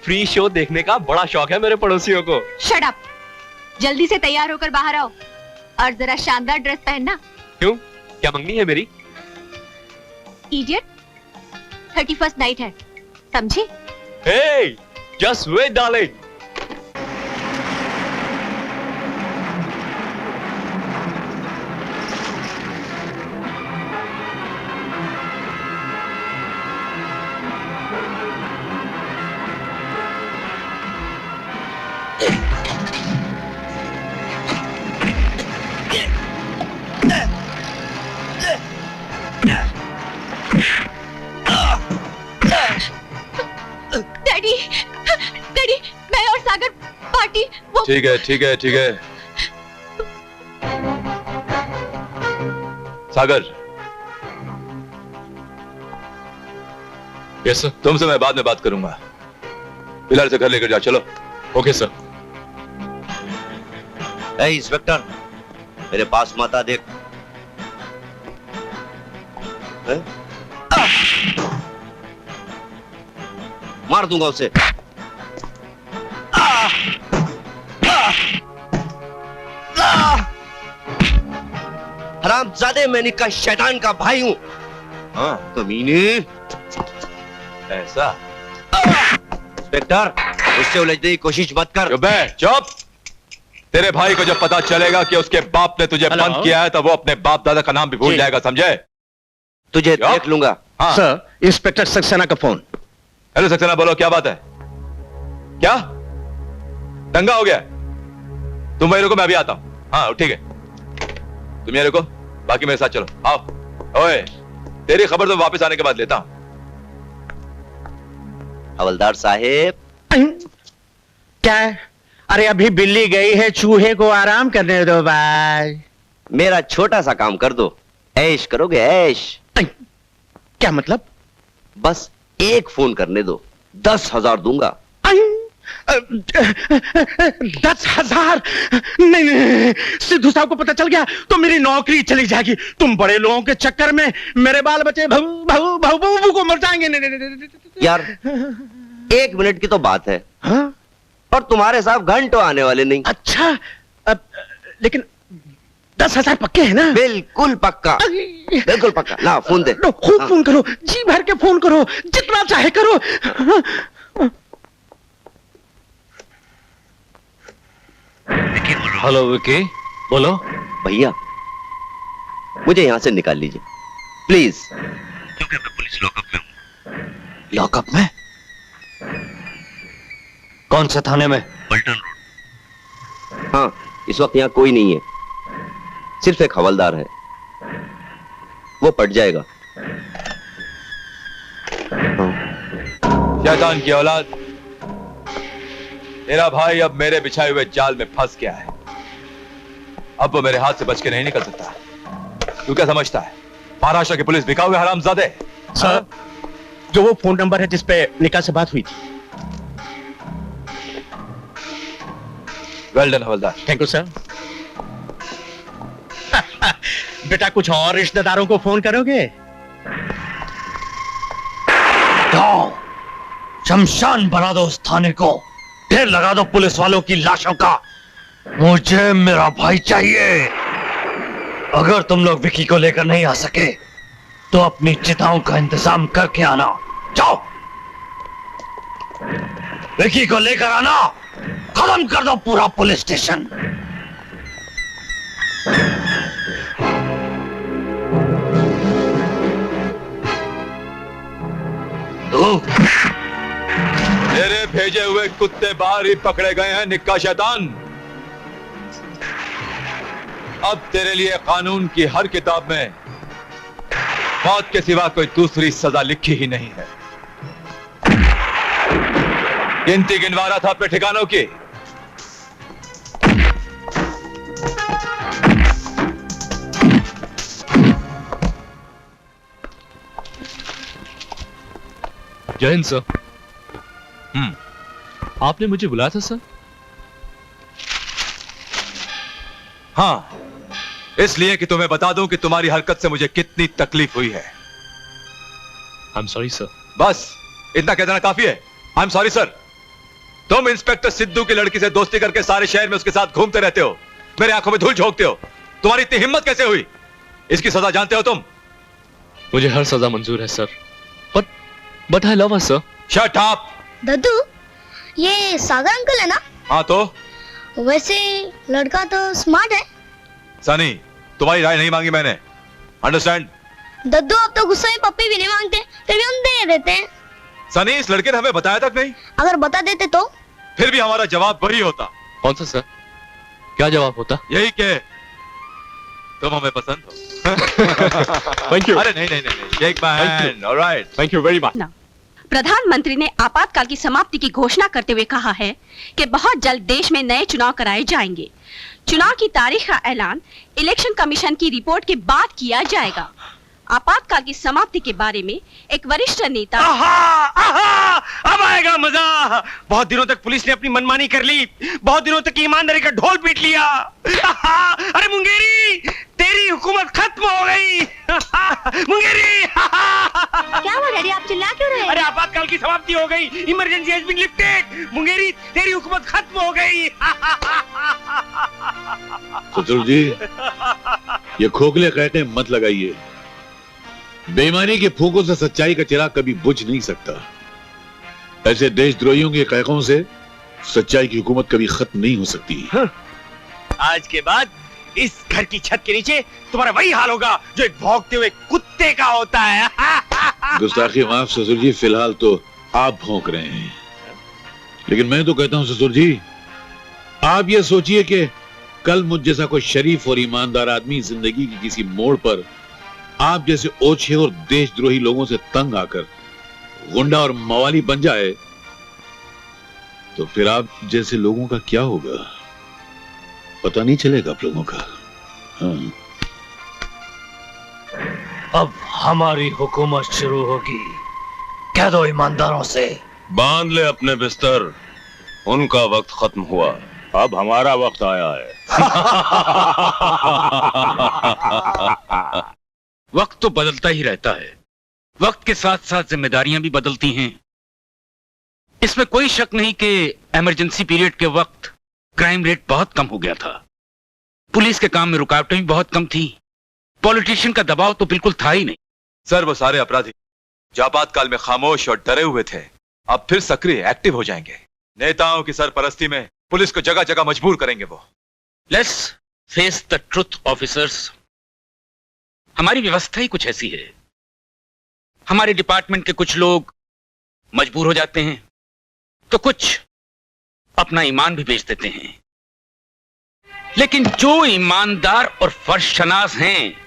फ्री शो देखने का बड़ा शौक है मेरे पड़ोसियों को। शट अप, जल्दी से तैयार होकर बाहर आओ और जरा शानदार ड्रेस पहनना। क्यों, क्या मंगनी है मेरी? इडियट, 31st नाइट है, समझे? Hey, just wait, darling. Daddy, daddy, मैं और सागर पार्टी वो। ठीक है ठीक है ठीक है। सागर, यस सर। तुमसे मैं बाद में बात करूंगा, फिलहाल से घर लेकर जाओ। चलो। Okay sir. ए इंस्पेक्टर, मेरे पास मत आ, देख। मार दूंगा उसे। हरामजादे, मैं निका शैतान का भाई हूं। हाँ कमीने। ऐसा? इंस्पेक्टर, उससे उलझने की कोशिश मत कर। चुप। तेरे भाई को जब पता चलेगा कि उसके बाप ने तुझे बंद किया है तो वो अपने बाप दादा का नाम भी भूल जाएगा, समझे? तुझे देख लूंगा। हाँ। सर, इंस्पेक्टर सक्सेना का फोन। हेलो सक्सेना, बोलो क्या बात है? क्या दंगा हो गया? तुम वही रुको, मैं अभी आता हूं। हाँ ठीक है, तुम ये रुको, बाकी मेरे साथ चलो। आओ। ओए, तेरी खबर तो वापस आने के बाद लेता हूं। हवलदार साहेब। क्या है? अरे अभी बिल्ली गई है, चूहे को आराम करने दो भाई। मेरा छोटा सा काम कर दो, ऐश करोगे ऐश। क्या मतलब? बस एक फोन करने दो, 10,000 दूंगा। 10,000? नहीं नहीं, सिद्धू साहब को पता चल गया तो मेरी नौकरी चली जाएगी। तुम बड़े लोगों के चक्कर में मेरे बाल बच्चे भाऊ भाऊ भाऊ भाऊ को मर जाएंगे। यार 1 मिनट की तो बात है। हाँ? और तुम्हारे साहब घंटों आने वाले नहीं। अच्छा, लेकिन 10,000 पक्के हैं ना? बिल्कुल पक्का, बिल्कुल पक्का। ला फोन दे। खूब फोन करो, जी भर के फोन करो, जितना चाहे करो। हेलो विकी, बोलो। भैया, मुझे यहां से निकाल लीजिए प्लीज, क्योंकि मैं पुलिस लॉकअप में हूं। लॉकअप में? कौन से थाने में? पल्टन रोड। हाँ, इस वक्त यहाँ कोई नहीं है, सिर्फ एक हवलदार है, वो पट जाएगा। शैतान की औलाद, तेरा भाई अब मेरे बिछाए हुए जाल में फंस गया है। अब वो मेरे हाथ से बच के नहीं निकल सकता। तू क्या समझता है महाराष्ट्र की पुलिस बिका हुए हरामजादे? सर, जो वो फोन नंबर है जिसपे निका से बात हुई थी। Well done havildar. Thank you sir. बेटा कुछ और रिश्तेदारों को फोन करोगे? जाओ, शमशान बना दो उस थाने को, ढेर लगा दो पुलिस वालों की लाशों का। मुझे मेरा भाई चाहिए। अगर तुम लोग विकी को लेकर नहीं आ सके तो अपनी चिताओं का इंतजाम करके आना। जाओ, विकी को लेकर आना, खत्म कर दो पूरा पुलिस स्टेशन। तेरे भेजे हुए कुत्ते बाहर ही पकड़े गए हैं निक्का शैतान। अब तेरे लिए कानून की हर किताब में मौत के सिवा कोई दूसरी सजा लिखी ही नहीं है। गिनती गिनवा रहा था अपने ठिकानों की। जय हिंद सर। आपने मुझे बुलाया था सर? हाँ, इसलिए कि तुम्हें बता दूं कि तुम्हारी हरकत से मुझे कितनी तकलीफ हुई है। I am sorry sir. बस इतना कह देना काफी है। I am sorry sir. तुम इंस्पेक्टर सिद्धू की लड़की से दोस्ती करके सारे शहर में उसके साथ घूमते रहते हो, मेरे आंखों में धूल झोंकते हो। तुम्हारी इतनी हिम्मत कैसे हुई? इसकी सजा जानते हो तुम? मुझे हर सजा मंजूर है sir, but I love her sir. Shut up. Daddu, ये सागर अंकल है ना? हाँ तो वैसे लड़का तो स्मार्ट है। सनी, तुम्हारी राय नहीं मांगी मैंने, अंडरस्टैंड? दद्दू, अब तो गुस्से में पप्पी भी नहीं मांगते, फिर भी हम दे देते हैं। सनी, इस लड़के ने हमें बताया तक नहीं। अगर बता देते तो? फिर भी हमारा जवाब वही होता। कौन सा सर? क्या जवाब होता? यही के तुम हमें पसंद हो। Thank you. अरे नहीं, shake my hand. Alright, thank you very much. प्रधानमंत्री ने आपातकाल की समाप्ति की घोषणा करते हुए कहा है कि बहुत जल्द देश में नए चुनाव कराए जाएंगे। चुनाव की तारीख का ऐलान इलेक्शन कमीशन की रिपोर्ट के बाद किया जाएगा। आपातकाल की समाप्ति के बारे में एक वरिष्ठ नेता अब आएगा मजा। बहुत दिनों तक पुलिस ने अपनी मनमानी कर ली, बहुत दिनों तक ईमानदारी का ढोल पीट लिया। अरे मुंगेरी, तेरी हुकूमत खत्म हो गई। मुंगेरी। क्या हुआ डैडी, आप चिल्ला क्यों रहे हैं? अरे आपातकाल की समाप्ति हो गई, emergency has been lifted. Mungeri, तेरी हुकूमत खत्म हो गई। ससुर जी, ये खोखले कहते मत लगाइए। बेईमानी के फूंकों से सच्चाई का चिराग कभी बुझ नहीं सकता। ऐसे देशद्रोहियों के कहकों से सच्चाई की हुकूमत कभी खत्म नहीं हो सकती। आज के बाद इस घर की छत के नीचे तुम्हारा वही हाल होगा जो एक भौंकते हुए कुत्ते का होता है। गुस्ताखी माफ ससुर जी, फिलहाल तो आप भौंक रहे हैं, लेकिन मैं तो कहता हूं ससुर जी, आप ये सोचिए कि कल मुझ जैसा कोई शरीफ और ईमानदार आदमी जिंदगी की किसी मोड़ पर आप जैसे ओछे और देशद्रोही लोगों से तंग आकर गुंडा और मवाली बन जाए तो फिर आप जैसे लोगों का क्या होगा पता नहीं चलेगा आप लोगों का। हाँ। अब हमारी हुकूमत शुरू होगी, कह दो ईमानदारों से। बांध ले अपने बिस्तर, उनका वक्त खत्म हुआ, अब हमारा वक्त आया है। वक्त तो बदलता ही रहता है, वक्त के साथ साथ जिम्मेदारियां भी बदलती हैं। इसमें कोई शक नहीं कि इमरजेंसी पीरियड के वक्त क्राइम रेट बहुत कम हो गया था, पुलिस के काम में रुकावटें भी बहुत कम थी, पॉलिटिशियन का दबाव तो बिल्कुल था ही नहीं। सर, वो सारे अपराधी जो आपातकाल में खामोश और डरे हुए थे अब फिर सक्रिय एक्टिव हो जाएंगे। नेताओं की सरपरस्ती में पुलिस को जगह जगह मजबूर करेंगे वो। Let's face the truth officers, हमारी व्यवस्था ही कुछ ऐसी है। हमारे डिपार्टमेंट के कुछ लोग मजबूर हो जाते हैं तो कुछ अपना ईमान भी बेच देते हैं, लेकिन जो ईमानदार और फर्शनास हैं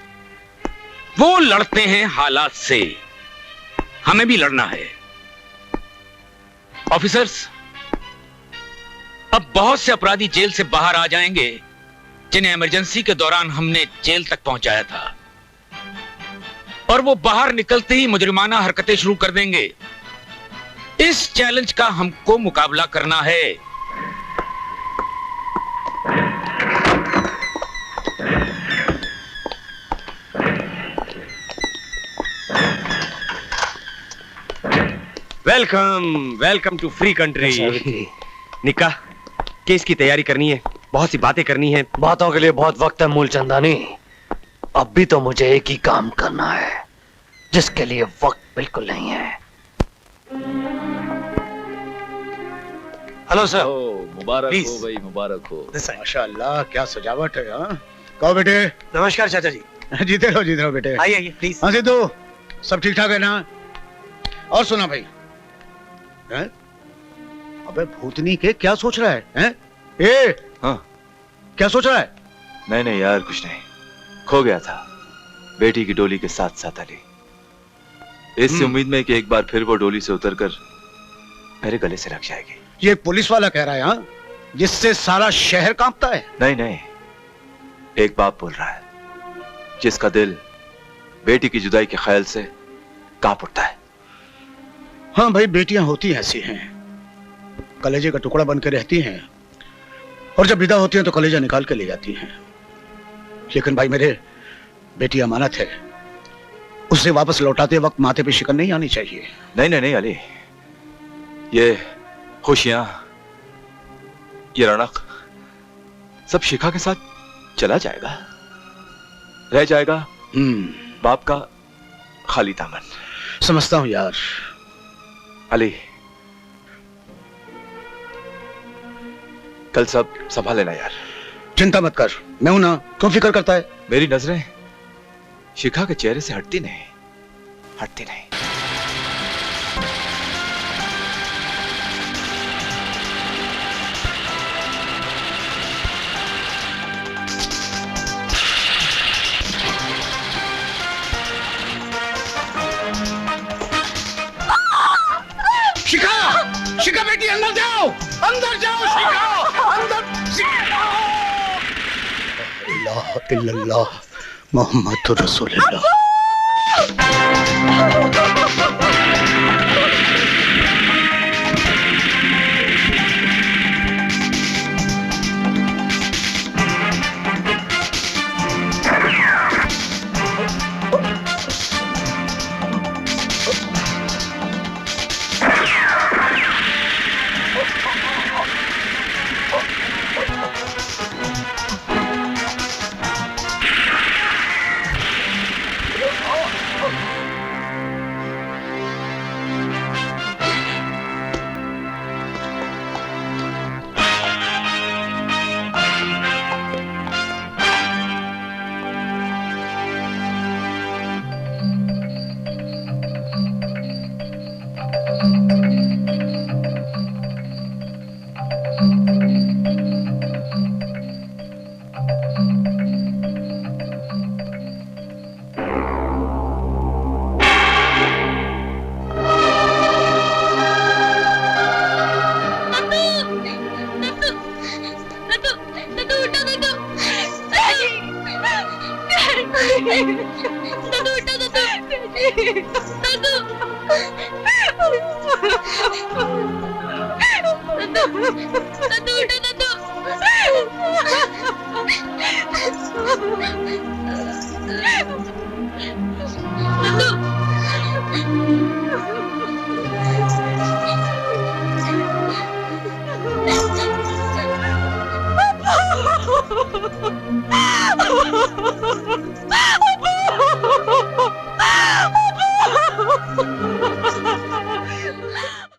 वो लड़ते हैं हालात से। हमें भी लड़ना है। ऑफिसर्स, अब बहुत से अपराधी जेल से बाहर आ जाएंगे जिन्हें इमरजेंसी के दौरान हमने जेल तक पहुंचाया था, और वो बाहर निकलते ही मुजरिमाना हरकतें शुरू कर देंगे। इस चैलेंज का हमको मुकाबला करना है। Welcome welcome to free country. निका, केस की तैयारी करनी है, बहुत सी बातें करनी है। बातों के लिए बहुत वक्त है मूलचंदानी। अब भी तो मुझे एक ही काम करना है जिसके लिए वक्त बिल्कुल नहीं है। Hello sir. मुबारक हो भाई, मुबारक हो। माशाल्लाह, क्या सजावट है। हाँ, कहो बेटे। नमस्कार चाचा जी। जीते रहो बेटे। आइए आइए प्लीज। हाँ सिद्धू, सब ठीक ठाक है ना? और सुना भाई, हैं? अबे भूतनी के क्या सोच रहा है? हैं? ए, हाँ, क्या सोच रहा है? नहीं यार, कुछ नहीं। खो गया था बेटी की डोली के साथ साथ अली। इस उम्मीद में कि एक बार फिर वो डोली से उतरकर मेरे गले से लग जाएगी। ये पुलिस वाला कह रहा है, हाँ, जिससे सारा शहर कांपता है। नहीं, एक बाप बोल रहा है जिसका दिल बेटी की जुदाई के ख्याल से कांप उठता है। हाँ भाई, बेटियां होती ऐसी हैं, कलेजे का टुकड़ा बन के रहती हैं, और जब विदा होती हैं तो कलेजा निकाल के ले जाती हैं। लेकिन भाई मेरे, बेटी अमानत है, उसे वापस लौटाते वक्त माथे पे शिकन नहीं आनी चाहिए। नहीं अली, ये खुशियां, ये रौनक सब शिखा के साथ चला जाएगा, रह जाएगा बाप का खाली दामन। समझता हूं यार। अली, कल सब संभाल लेना यार। चिंता मत कर, मैं हूं ना, क्यों फिक्र करता है? मेरी नजरें शिखा के चेहरे से हटती नहीं। शिखा बेटी, अंदर जाओ, शिखा अंदर। अल्लाह इल्लल्लाह मोहम्मद रसूलुल्लाह।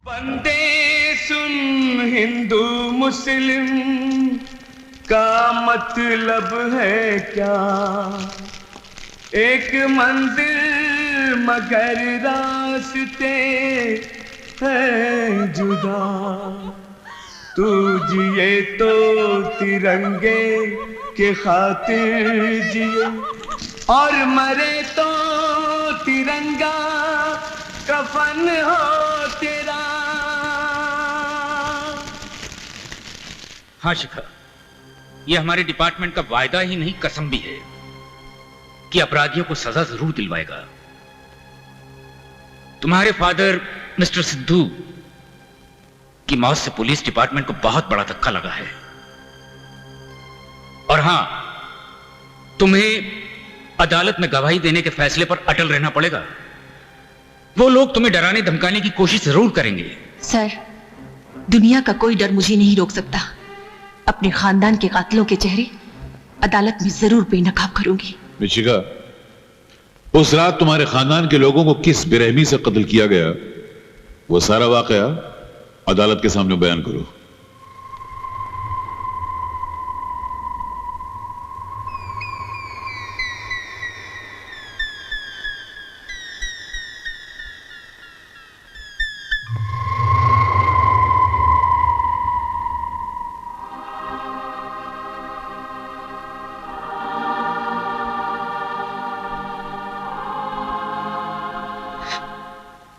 बंदे सुन, हिंदू मुस्लिम का मतलब है क्या? एक मंदिर मगर रास्ते हैं जुदा। तू जिए तो तिरंगे के खातिर जिए, और मरे तो तिरंगा कफन हो तेरा। हाँ शिखा, ये हमारे डिपार्टमेंट का वायदा ही नहीं कसम भी है कि अपराधियों को सजा जरूर दिलवाएगा। तुम्हारे फादर मिस्टर सिद्धू की मौत से पुलिस डिपार्टमेंट को बहुत बड़ा धक्का लगा है। और हां, तुम्हें अदालत में गवाही देने के फैसले पर अटल रहना पड़ेगा। वो लोग तुम्हें डराने धमकाने की कोशिश जरूर करेंगे। सर, दुनिया का कोई डर मुझे नहीं रोक सकता। अपने खानदान के कातिलों के चेहरे अदालत में जरूर बेनकाब करूंगी। मिशिका, उस रात तुम्हारे खानदान के लोगों को किस बेरहमी से कत्ल किया गया, वो सारा वाकया अदालत के सामने बयान करो।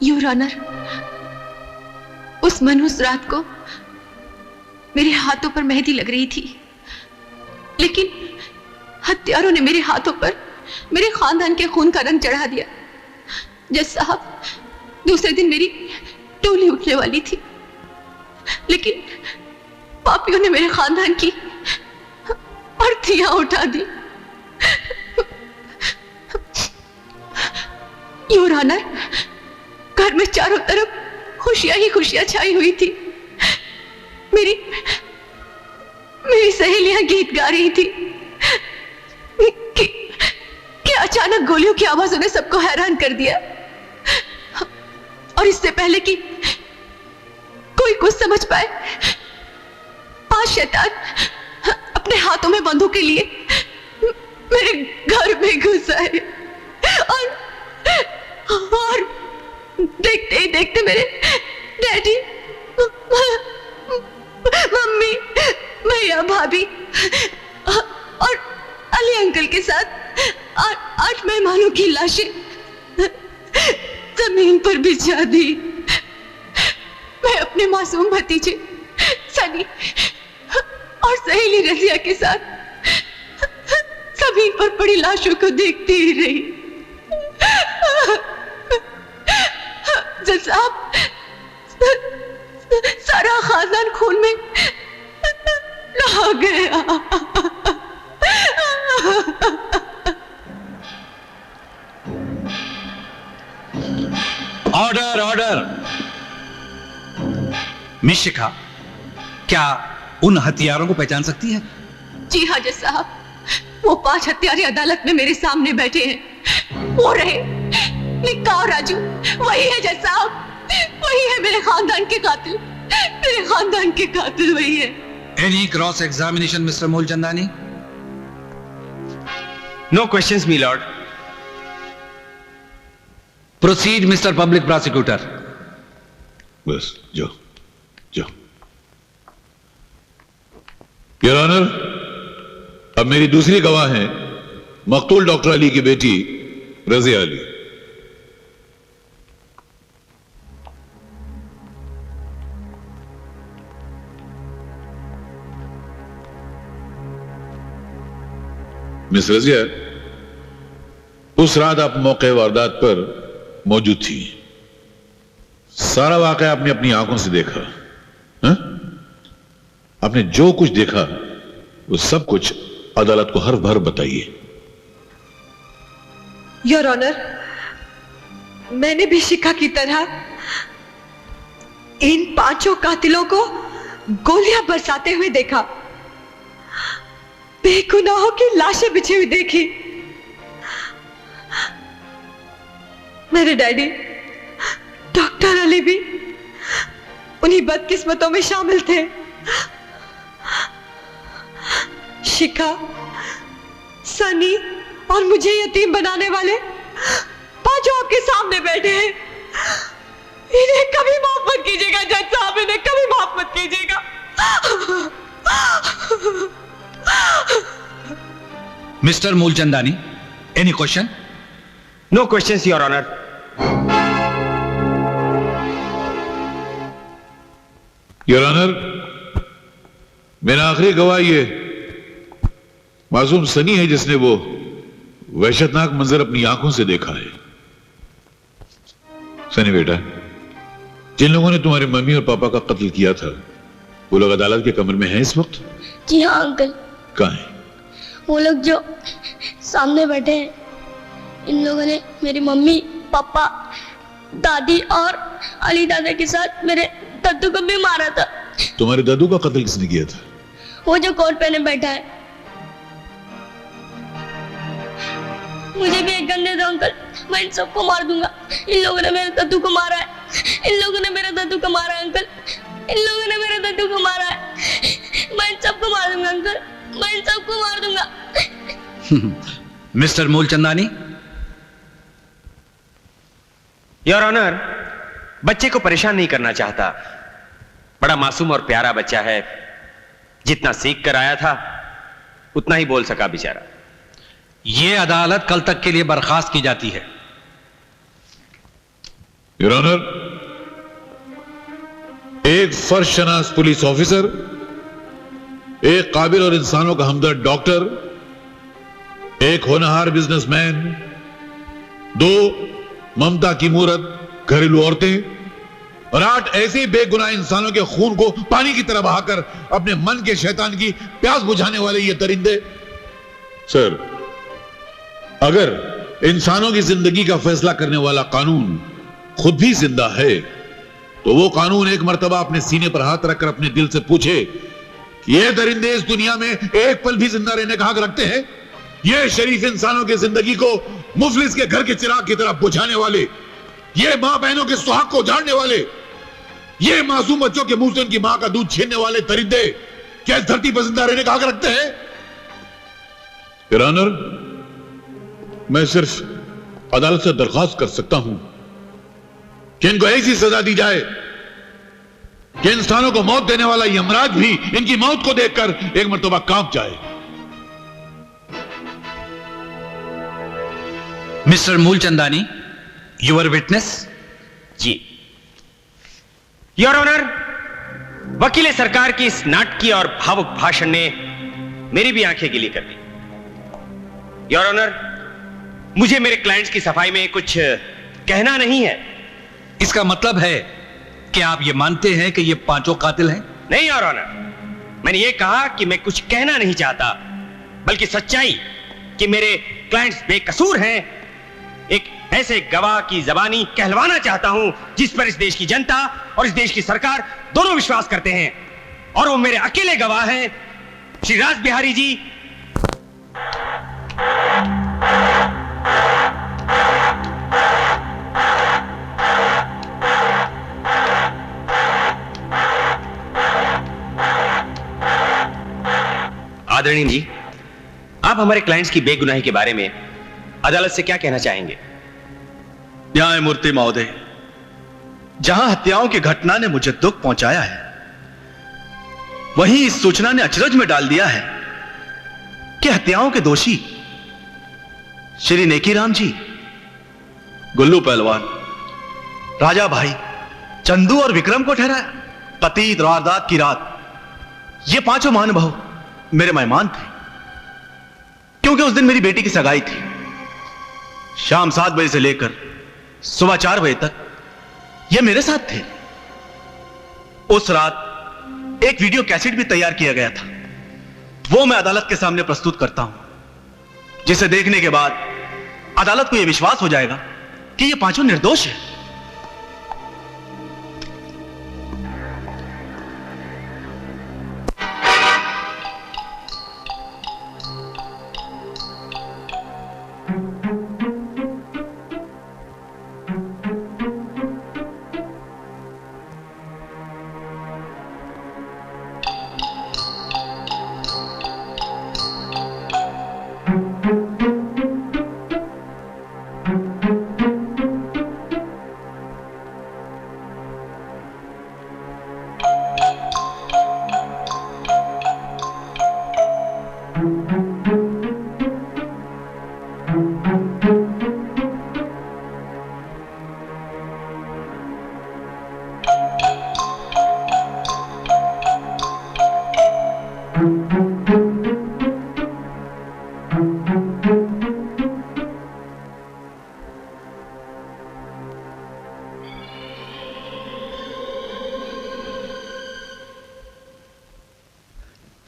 योर ऑनर, उस मनहूस रात को मेरे हाथों पर मेहंदी लग रही थी, लेकिन हत्यारों ने मेरे हाथों पर मेरे खानदान के खून का रंग चढ़ा दिया। जज साहब, दूसरे दिन मेरी टोली उठने वाली थी, लेकिन पापियों ने मेरे खानदान की अर्थियां उठा दी। योर ऑनर, घर में चारों तरफ खुशियां ही खुशियां छाई हुई थी। मेरी सहेलियां गीत गा रही थी कि अचानक गोलियों की आवाजों ने सबको हैरान कर दिया। और इससे पहले कि कोई कुछ समझ पाए, 5 शैतान अपने हाथों में बंदूकें लिए मेरे घर में घुस आए और देखते ही देखते मेरे डैडी, मम्मी, भैया, भाभी और अली अंकल के साथ 8 मेहमानों की लाशें जमीन पर बिछा दी। मैं अपने मासूम भतीजे सनी और सहेली रजिया के साथ जमीन पर पड़ी लाशों को देखती ही रही। जज साहब, सारा खानदान खून में नहा गया। Order, order. मिस शिखा, क्या उन हथियारों को पहचान सकती है? जी हाँ जज साहब, वो 5 हत्यारे अदालत में मेरे सामने बैठे हैं। वो रहे निक्का और राजू, वही है जज साहब, वही है मेरे खानदान के कातिल। मेरे खानदान के कातिल वही है। Any cross examination mister Moolchandani? No questions me lord. Proceed mister public prosecutor. बस जाओ जाओ। योर ऑनर, अब मेरी दूसरी गवाह है मकतूल डॉक्टर अली की बेटी रजिया अली। मिस रजिया, उस रात आप मौके वारदात पर मौजूद थी। सारा वाकया आपने अपनी आंखों से देखा। हा? आपने जो कुछ देखा वो सब कुछ अदालत को हर भर बताइए। योर ऑनर, मैंने भी शिखा की तरह इन 5 कातिलों को गोलियां बरसाते हुए देखा, बेगुनाहों की लाशें बिछी हुई देखी। मेरे डैडी डॉक्टर अली भी उन्हीं बदकिस्मतों में शामिल थे। शिखा, सनी और मुझे यतीम बनाने वाले 5 आपके सामने बैठे हैं। इन्हें कभी माफ मत कीजिएगा जज साहब, इन्हें कभी माफ मत कीजिएगा। Mister Moolchandani, any question? No questions your honour. Your honour, मेरा आखिरी गवाह ये मासूम सनी है जिसने वो वहशतनाक मंजर अपनी आंखों से देखा है। सनी बेटा, जिन लोगों ने तुम्हारे मम्मी और पापा का कत्ल किया था वो लोग अदालत के कमरे में हैं इस वक्त? जी हाँ अंकल। कहाँ है? वो लोग जो सामने बैठे हैं, इन लोगों ने मेरी मम्मी, पापा, दादी और अली दादा के साथ मेरे दद्दू को भी मारा था। तुम्हारे दादू का कत्ल किसने किया था? वो जो कोट पहने बैठा है। मुझे भी एक गन दे दो अंकल, मैं इन सबको मार दूंगा। इन लोगों ने मेरे दद्दू को मारा है। इन लोगों ने मेरे दद्दू को मारा है अंकल। इन लोगों ने मेरे दद्दू को मारा है। मैं इन सबको मार दूंगा अंकल, मैं इन सबको मार दूंगा। मिस्टर मूलचंदानी। योर ऑनर, बच्चे को परेशान नहीं करना चाहता। बड़ा मासूम और प्यारा बच्चा है। जितना सीख कर आया था उतना ही बोल सका बेचारा। ये अदालत कल तक के लिए बर्खास्त की जाती है। योर ऑनर, एक फर्शनास पुलिस ऑफिसर, एक काबिल और इंसानों का हमदर्द डॉक्टर, एक होनहार बिजनेसमैन, 2 ममता की मूरत घरेलू औरतें और 8 ऐसे बेगुनाह इंसानों के खून को पानी की तरह बहाकर अपने मन के शैतान की प्यास बुझाने वाले ये दरिंदे। सर, अगर इंसानों की जिंदगी का फैसला करने वाला कानून खुद भी जिंदा है तो वो कानून एक मर्तबा अपने सीने पर हाथ रखकर अपने दिल से पूछे कि ये दरिंदे इस दुनिया में एक पल भी जिंदा रहने का हक रखते हैं? ये शरीफ इंसानों की जिंदगी को मुफलिस के घर के चिराग की तरह बुझाने वाले, ये मां बहनों के सुहाग को उजाड़ने वाले, ये मासूम बच्चों के मुंह से उनकी मां का दूध छीनने वाले दरिंदे क्या इस धरती पर जिंदा रहने का हक रखते हैं? योर ऑनर, मैं सिर्फ अदालत से दरख्वास्त कर सकता हूं कि इनको ऐसी सजा दी जाए कि इंसानों को मौत देने वाला यमराज भी इनकी मौत को देखकर एक मर्तबा कांप जाए। Mister Moolchandani, your witness. जी योर ऑनर, वकील सरकार की इस नाटकीय और भावुक भाषण ने मेरी भी आंखें गीली कर दी। योर ऑनर, मुझे मेरे क्लाइंट्स की सफाई में कुछ कहना नहीं है। इसका मतलब है कि आप ये मानते हैं कि ये 5 कातिल हैं? नहीं योर ऑनर, मैंने ये कहा कि मैं कुछ कहना नहीं चाहता, बल्कि सच्चाई कि मेरे क्लाइंट्स बेकसूर हैं एक ऐसे गवाह की जबानी कहलवाना चाहता हूं जिस पर इस देश की जनता और इस देश की सरकार दोनों विश्वास करते हैं, और वो मेरे अकेले गवाह हैं श्री राज बिहारी जी। आदरणीय जी, आप हमारे क्लाइंट्स की बेगुनाही के बारे में अदालत से क्या कहना चाहेंगे? न्यायमूर्ति महोदय, जहां हत्याओं की घटना ने मुझे दुख पहुंचाया है, वहीं इस सूचना ने अचरज में डाल दिया है कि हत्याओं के दोषी श्री नेकीराम जी, गुल्लू पहलवान, राजा भाई, चंदू और विक्रम को ठहराया। पतित वारदात की रात ये 5 महानुभाव मेरे मेहमान थे, क्योंकि उस दिन मेरी बेटी की सगाई थी। शाम 7 बजे से लेकर सुबह 4 बजे तक ये मेरे साथ थे। उस रात एक वीडियो कैसेट भी तैयार किया गया था, वो मैं अदालत के सामने प्रस्तुत करता हूं, जिसे देखने के बाद अदालत को यह विश्वास हो जाएगा कि ये 5 निर्दोष हैं।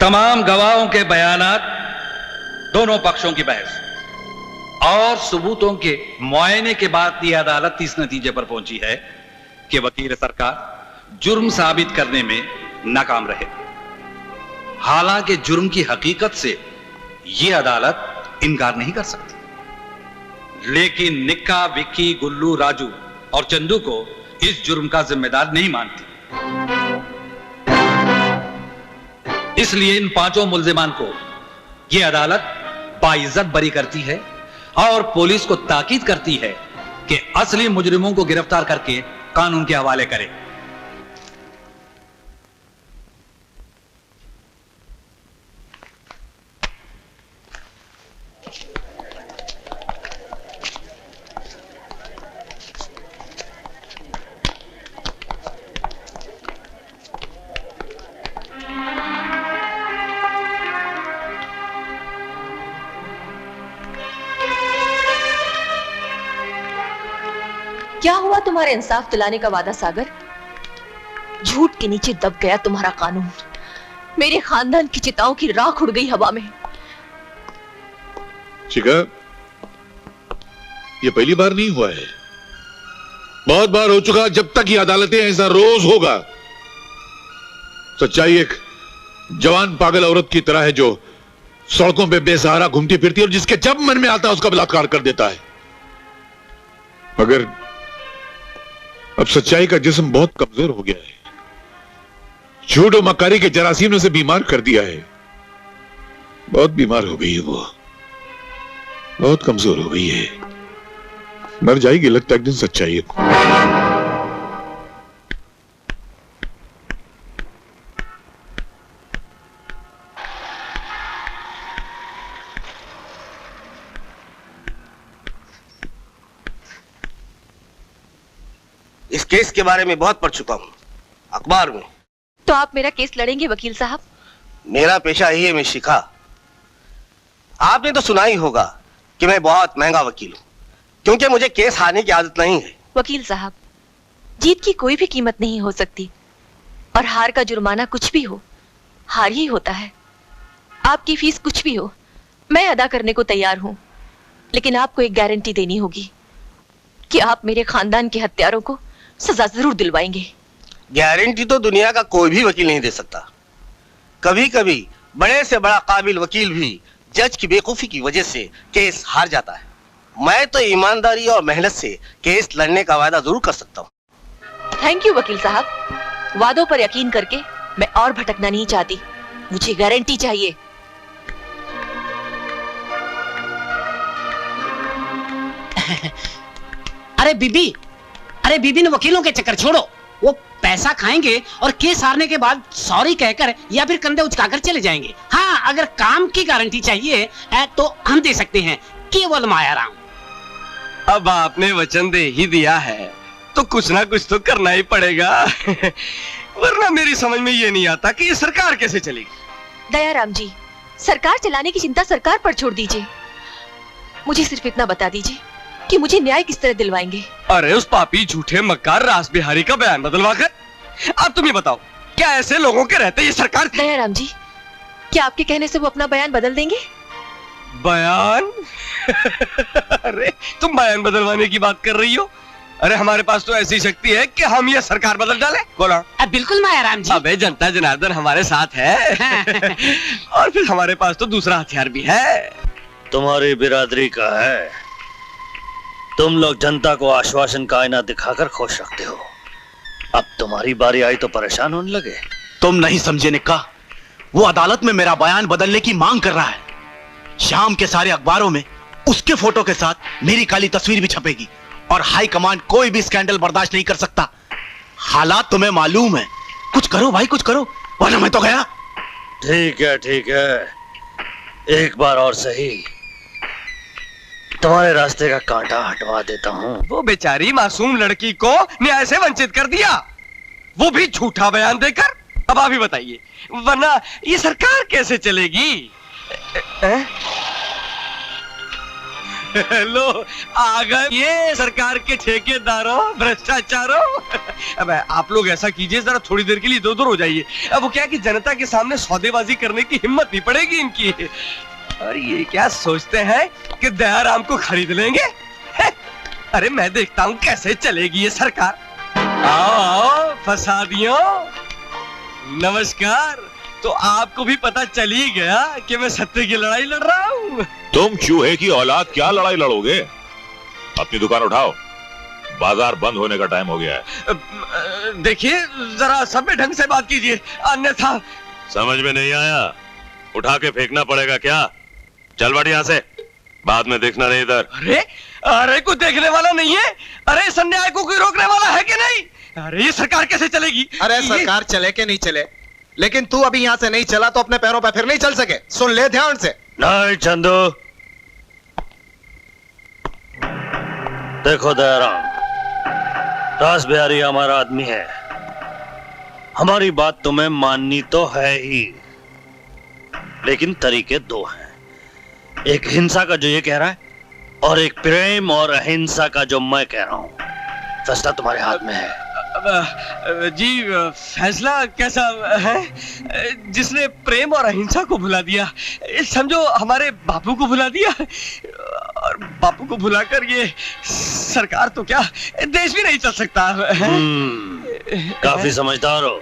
तमाम गवाहों के बयानात, दोनों पक्षों की बहस और सबूतों के मुआयने के बाद यह अदालत इस नतीजे पर पहुंची है कि वकील सरकार जुर्म साबित करने में नाकाम रहे। हालांकि जुर्म की हकीकत से यह अदालत इनकार नहीं कर सकती, लेकिन निक्का, विक्की, गुल्लू, राजू और चंदू को इस जुर्म का जिम्मेदार नहीं मानती। इसलिए इन पांचों मुल्जिमान को यह अदालत बाइज्जत बरी करती है और पुलिस को ताकीद करती है कि असली मुजरिमों को गिरफ्तार करके कानून के हवाले करे। क्या हुआ तुम्हारे इंसाफ दिलाने का वादा सागर? झूठ के नीचे दब गया तुम्हारा कानून। मेरे खानदान की चिताओं की राख उड़ गई हवा में। शिखा, ये पहली बार नहीं हुआ है, बहुत बार हो चुका। जब तक ये अदालतें ऐसा रोज होगा। सच्चाई एक जवान पागल औरत की तरह है जो सड़कों पे बेसहारा घूमती फिरती है और जिसके जब मन में आता है उसका बलात्कार कर देता है। मगर अब सच्चाई का जिस्म बहुत कमजोर हो गया है। झूठ और मक्कारी के जरासीम ने उसे बीमार कर दिया है। बहुत बीमार हो गई है वो, बहुत कमजोर हो गई है। मर जाएगी लगता है एक दिन सच्चाई को। इस केस के बारे में बहुत पढ़ चुका हूं अखबार में। तो आप मेरा केस लड़ेंगे वकील साहब? मेरा पेशा यही है मैं शिखा। आपने तो सुना ही होगा कि मैं बहुत महंगा वकील हूं, क्योंकि मुझे केस हारने की आदत नहीं है। वकील साहब, जीत की कोई भी कीमत नहीं हो सकती और हार का जुर्माना कुछ भी हो, हार ही होता है। आपकी फीस कुछ भी हो, मैं अदा करने को तैयार हूं, लेकिन आपको एक गारंटी देनी होगी कि आप मेरे खानदान के हत्यारों को सजा जरूर दिलवाएंगे। गारंटी तो दुनिया का कोई भी वकील नहीं दे सकता। कभी कभी बड़े से बड़ा काबिल वकील भी जज की बेवकूफी की वजह से केस हार जाता है। मैं तो ईमानदारी और मेहनत से केस लड़ने का वादा जरूर कर सकता हूँ। थैंक यू वकील साहब। वादों पर यकीन करके मैं और भटकना नहीं चाहती, मुझे गारंटी चाहिए। अरे बीबी ने वकीलों के चक्कर छोड़ो। वो पैसा खाएंगे और केस हारने के बाद सॉरी कहकर या फिर कंधे उचकाकर चले जाएंगे। हाँ, अगर काम की गारंटी चाहिए तो हम दे सकते हैं, केवल मायाराम। अब आपने वचन दे ही दिया है तो कुछ ना कुछ तो करना ही पड़ेगा। वरना मेरी समझ में ये नहीं आता कि ये सरकार कैसे चलेगी। दयाराम जी, सरकार चलाने की चिंता सरकार पर छोड़ दीजिए। मुझे सिर्फ इतना बता दीजिए कि मुझे न्याय किस तरह दिलवाएंगे। अरे उस पापी झूठे मक्कार रास बिहारी का बयान बदलवाकर। अब तुम ये बताओ, क्या ऐसे लोगों के रहते ये सरकार? दयाराम जी, क्या आपके कहने से वो अपना बयान बदल देंगे? बयान? अरे तुम बयान बदलवाने की बात कर रही हो? अरे हमारे पास तो ऐसी शक्ति है कि हम ये सरकार बदल डाले। बोला बिल्कुल मायाराम जी। अबे जनता जनार्दन हमारे साथ है। और फिर हमारे पास तो दूसरा हथियार भी है। तुम्हारी बिरादरी का है। तुम लोग जनता को आश्वासन का आईना दिखाकर खुश रखते हो। अब तुम्हारी बारी आई तो परेशान होने लगे। तुम नहीं समझे निक्का, वो अदालत में मेरा बयान बदलने की मांग कर रहा है। शाम के सारे अखबारों में उसके फोटो के साथ मेरी काली तस्वीर भी छपेगी और हाई कमांड कोई भी स्कैंडल बर्दाश्त नहीं कर सकता। हालात तुम्हें मालूम है। कुछ करो भाई, कुछ करो, वरना मैं तो गया। ठीक है, एक बार और सही, तुम्हारे रास्ते का कांटा हटवा देता हूँ। वो बेचारी मासूम लड़की को न्याय से वंचित कर दिया, वो भी झूठा बयान देकर। अब आप ही बताइए, वरना ये सरकार कैसे चलेगी? लो आ गए ये सरकार के ठेकेदारों, भ्रष्टाचारों। अब आप लोग ऐसा कीजिए, जरा थोड़ी देर के लिए इधर-उधर हो जाइए। अब वो क्या कि जनता के सामने सौदेबाजी करने की हिम्मत नहीं पड़ेगी इनकी। और ये क्या सोचते हैं कि दयाराम को खरीद लेंगे? अरे मैं देखता हूँ कैसे चलेगी ये सरकार। आओ आओ फसादियों, नमस्कार। तो आपको भी पता चल ही गया कि मैं सत्य की लड़ाई लड़ रहा हूँ। तुम चूहे की औलाद क्या लड़ाई लड़ोगे? अपनी दुकान उठाओ, बाजार बंद होने का टाइम हो गया है। देखिए जरा सभ्य ढंग से बात कीजिए, अन्यथा। समझ में नहीं आया? उठा के फेंकना पड़ेगा क्या? चल बट यहाँ से, बाद में देखना नहीं इधर। अरे अरे कोई देखने वाला नहीं है? अरे इस अन्याय को कोई रोकने वाला है कि नहीं? अरे ये सरकार कैसे चलेगी? अरे सरकार चले के नहीं चले, लेकिन तू अभी यहाँ से नहीं चला तो अपने पैरों पर फिर नहीं चल सके। सुन ले ध्यान से। नहीं चंदू, देखो दयाराम, रास बिहारी हमारा आदमी है, हमारी बात तुम्हें माननी तो है ही, लेकिन तरीके दो हैं। एक हिंसा का जो ये कह रहा है, और एक प्रेम और अहिंसा का जो मैं कह रहा हूं। फैसला तुम्हारे हाथ में है। जी फैसला कैसा है? जिसने प्रेम और अहिंसा को भुला दिया, समझो हमारे बापू को भुला दिया, और बापू को भुलाकर ये सरकार तो क्या देश भी नहीं चल सकता। काफी समझदार हो।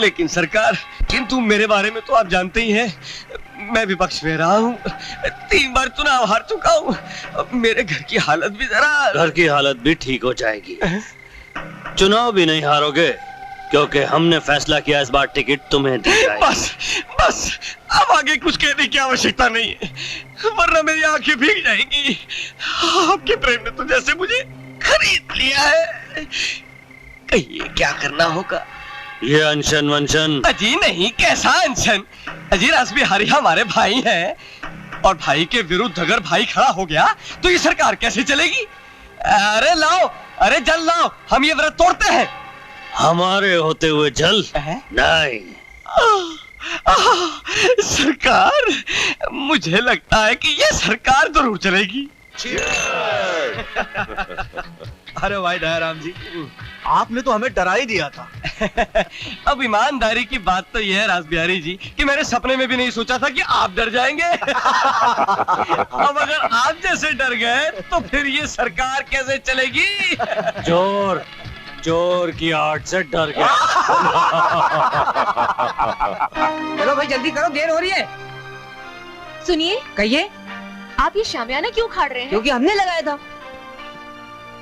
लेकिन सरकार, किंतु मेरे बारे में तो आप जानते ही हैं, मैं विपक्ष में रहा हूँ, 3 बार चुनाव हार चुका हूँ। अब मेरे घर की हालत भी जरा। घर की हालत भी ठीक हो जाएगी, चुनाव भी नहीं हारोगे, क्योंकि हमने फैसला किया इस बार टिकट तुम्हें दी जाएगी। बस अब आगे कुछ कहने की आवश्यकता नहीं है, वरना मेरी आंखें भीग जाएंगी। आपके प्रेम ने तो जैसे मुझे खरीद लिया है। कहिए क्या करना होगा? ये अनशन वंशन? अजी नहीं, कैसा अनशन? अजी रास बिहारी हमारे भाई हैं, और भाई के विरुद्ध अगर भाई खड़ा हो गया तो ये सरकार कैसे चलेगी? अरे लाओ, अरे जल लाओ, हम ये व्रत तोड़ते हैं। हमारे होते हुए जल नहीं। सरकार, मुझे लगता है कि ये सरकार जरूर चलेगी। अरे भाई दयाराम जी, आपने तो हमें डरा ही दिया था। अब ईमानदारी की बात तो यह है रास बिहारी जी कि मैंने सपने में भी नहीं सोचा था कि आप डर जाएंगे। अब अगर आप जैसे डर गए तो फिर ये सरकार कैसे चलेगी? चोर चोर की आड़ से डर गया। चलो भाई जल्दी करो, देर हो रही है। सुनिए, कहिए। आप ये शामियाना क्यों उखाड़ रहे हैं? क्योंकि हमने लगाया था।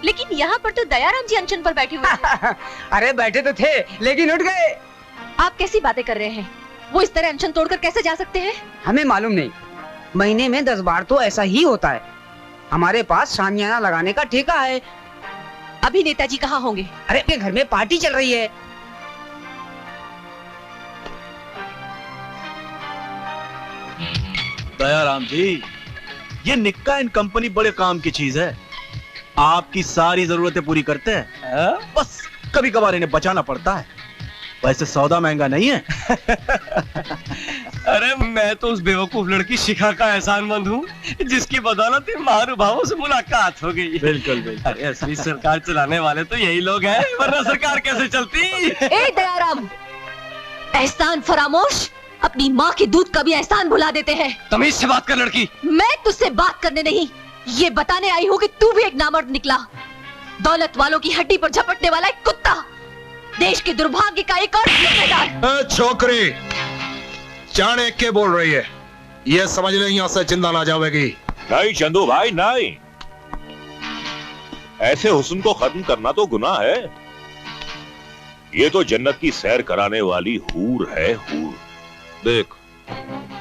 लेकिन यहाँ पर तो दयाराम जी अनशन पर बैठे हुए थे। अरे बैठे तो थे, लेकिन उठ गए। आप कैसी बातें कर रहे हैं? वो इस तरह अनशन तोड़कर कैसे जा सकते हैं? हमें मालूम नहीं, महीने में 10 बार तो ऐसा ही होता है। हमारे पास शामियाना लगाने का ठेका है। अभी नेताजी कहाँ होंगे? अरे अपने घर में पार्टी चल रही है। दयाराम जी, ये निक्का एंड कंपनी बड़े काम की चीज है, आपकी सारी जरूरतें पूरी करते हैं। बस कभी कभार इन्हें बचाना पड़ता है, वैसे सौदा महंगा नहीं है। अरे मैं तो उस बेवकूफ लड़की शिखा का एहसानमंद हूँ जिसकी बदौलत इन महानुभावों से मुलाकात हो गई। बिल्कुल बिल्कुल। अरे असली सरकार चलाने वाले तो यही लोग हैं, वरना सरकार कैसे चलती? ए दयाराम, एहसान फरामोश, अपनी माँ के दूध का भी एहसान भुला देते हैं। तमीज से बात कर लड़की। मैं तुझसे बात करने नहीं, ये बताने आई हूँ कि तू भी एक नामर्द निकला, दौलत वालों की हड्डी पर झपटने वाला एक कुत्ता, देश के दुर्भाग्य का एक और जिम्मेदार। छोकरी जाने के बोल रही है, ये समझ ले यहाँ से जिंदा ना जाएगी। नहीं चंदू भाई नहीं, ऐसे हुस्न को खत्म करना तो गुनाह है। ये तो जन्नत की सैर कराने वाली हूर है, हूर। देख,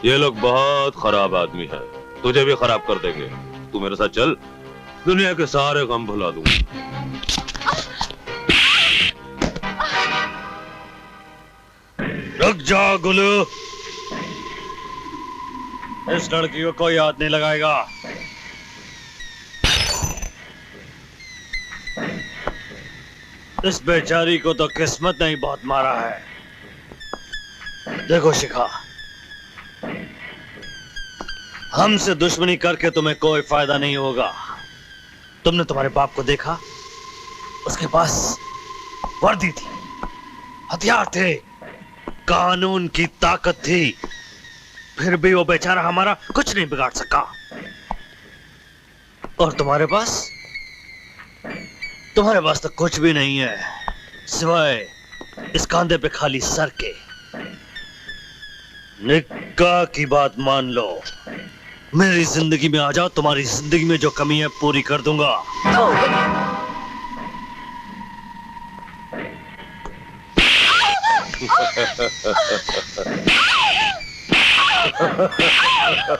ये लोग बहुत खराब आदमी हैं, तुझे भी खराब कर देंगे। तू मेरे साथ चल, दुनिया के सारे गम भुला दूंगा। रुक जा गुलू, इस लड़की को कोई याद नहीं लगाएगा। इस बेचारी को तो किस्मत ने ही बहुत मारा है। देखो शिखा, हमसे दुश्मनी करके तुम्हें कोई फायदा नहीं होगा। तुमने तुम्हारे बाप को देखा, उसके पास वर्दी थी, हथियार थे, कानून की ताकत थी, फिर भी वो बेचारा हमारा कुछ नहीं बिगाड़ सका। और तुम्हारे पास तो कुछ भी नहीं है सिवाय इस कांधे पे खाली सर के। निकाह की बात मान लो, मेरी जिंदगी में आ जाओ, तुम्हारी जिंदगी में जो कमी है पूरी कर दूंगा।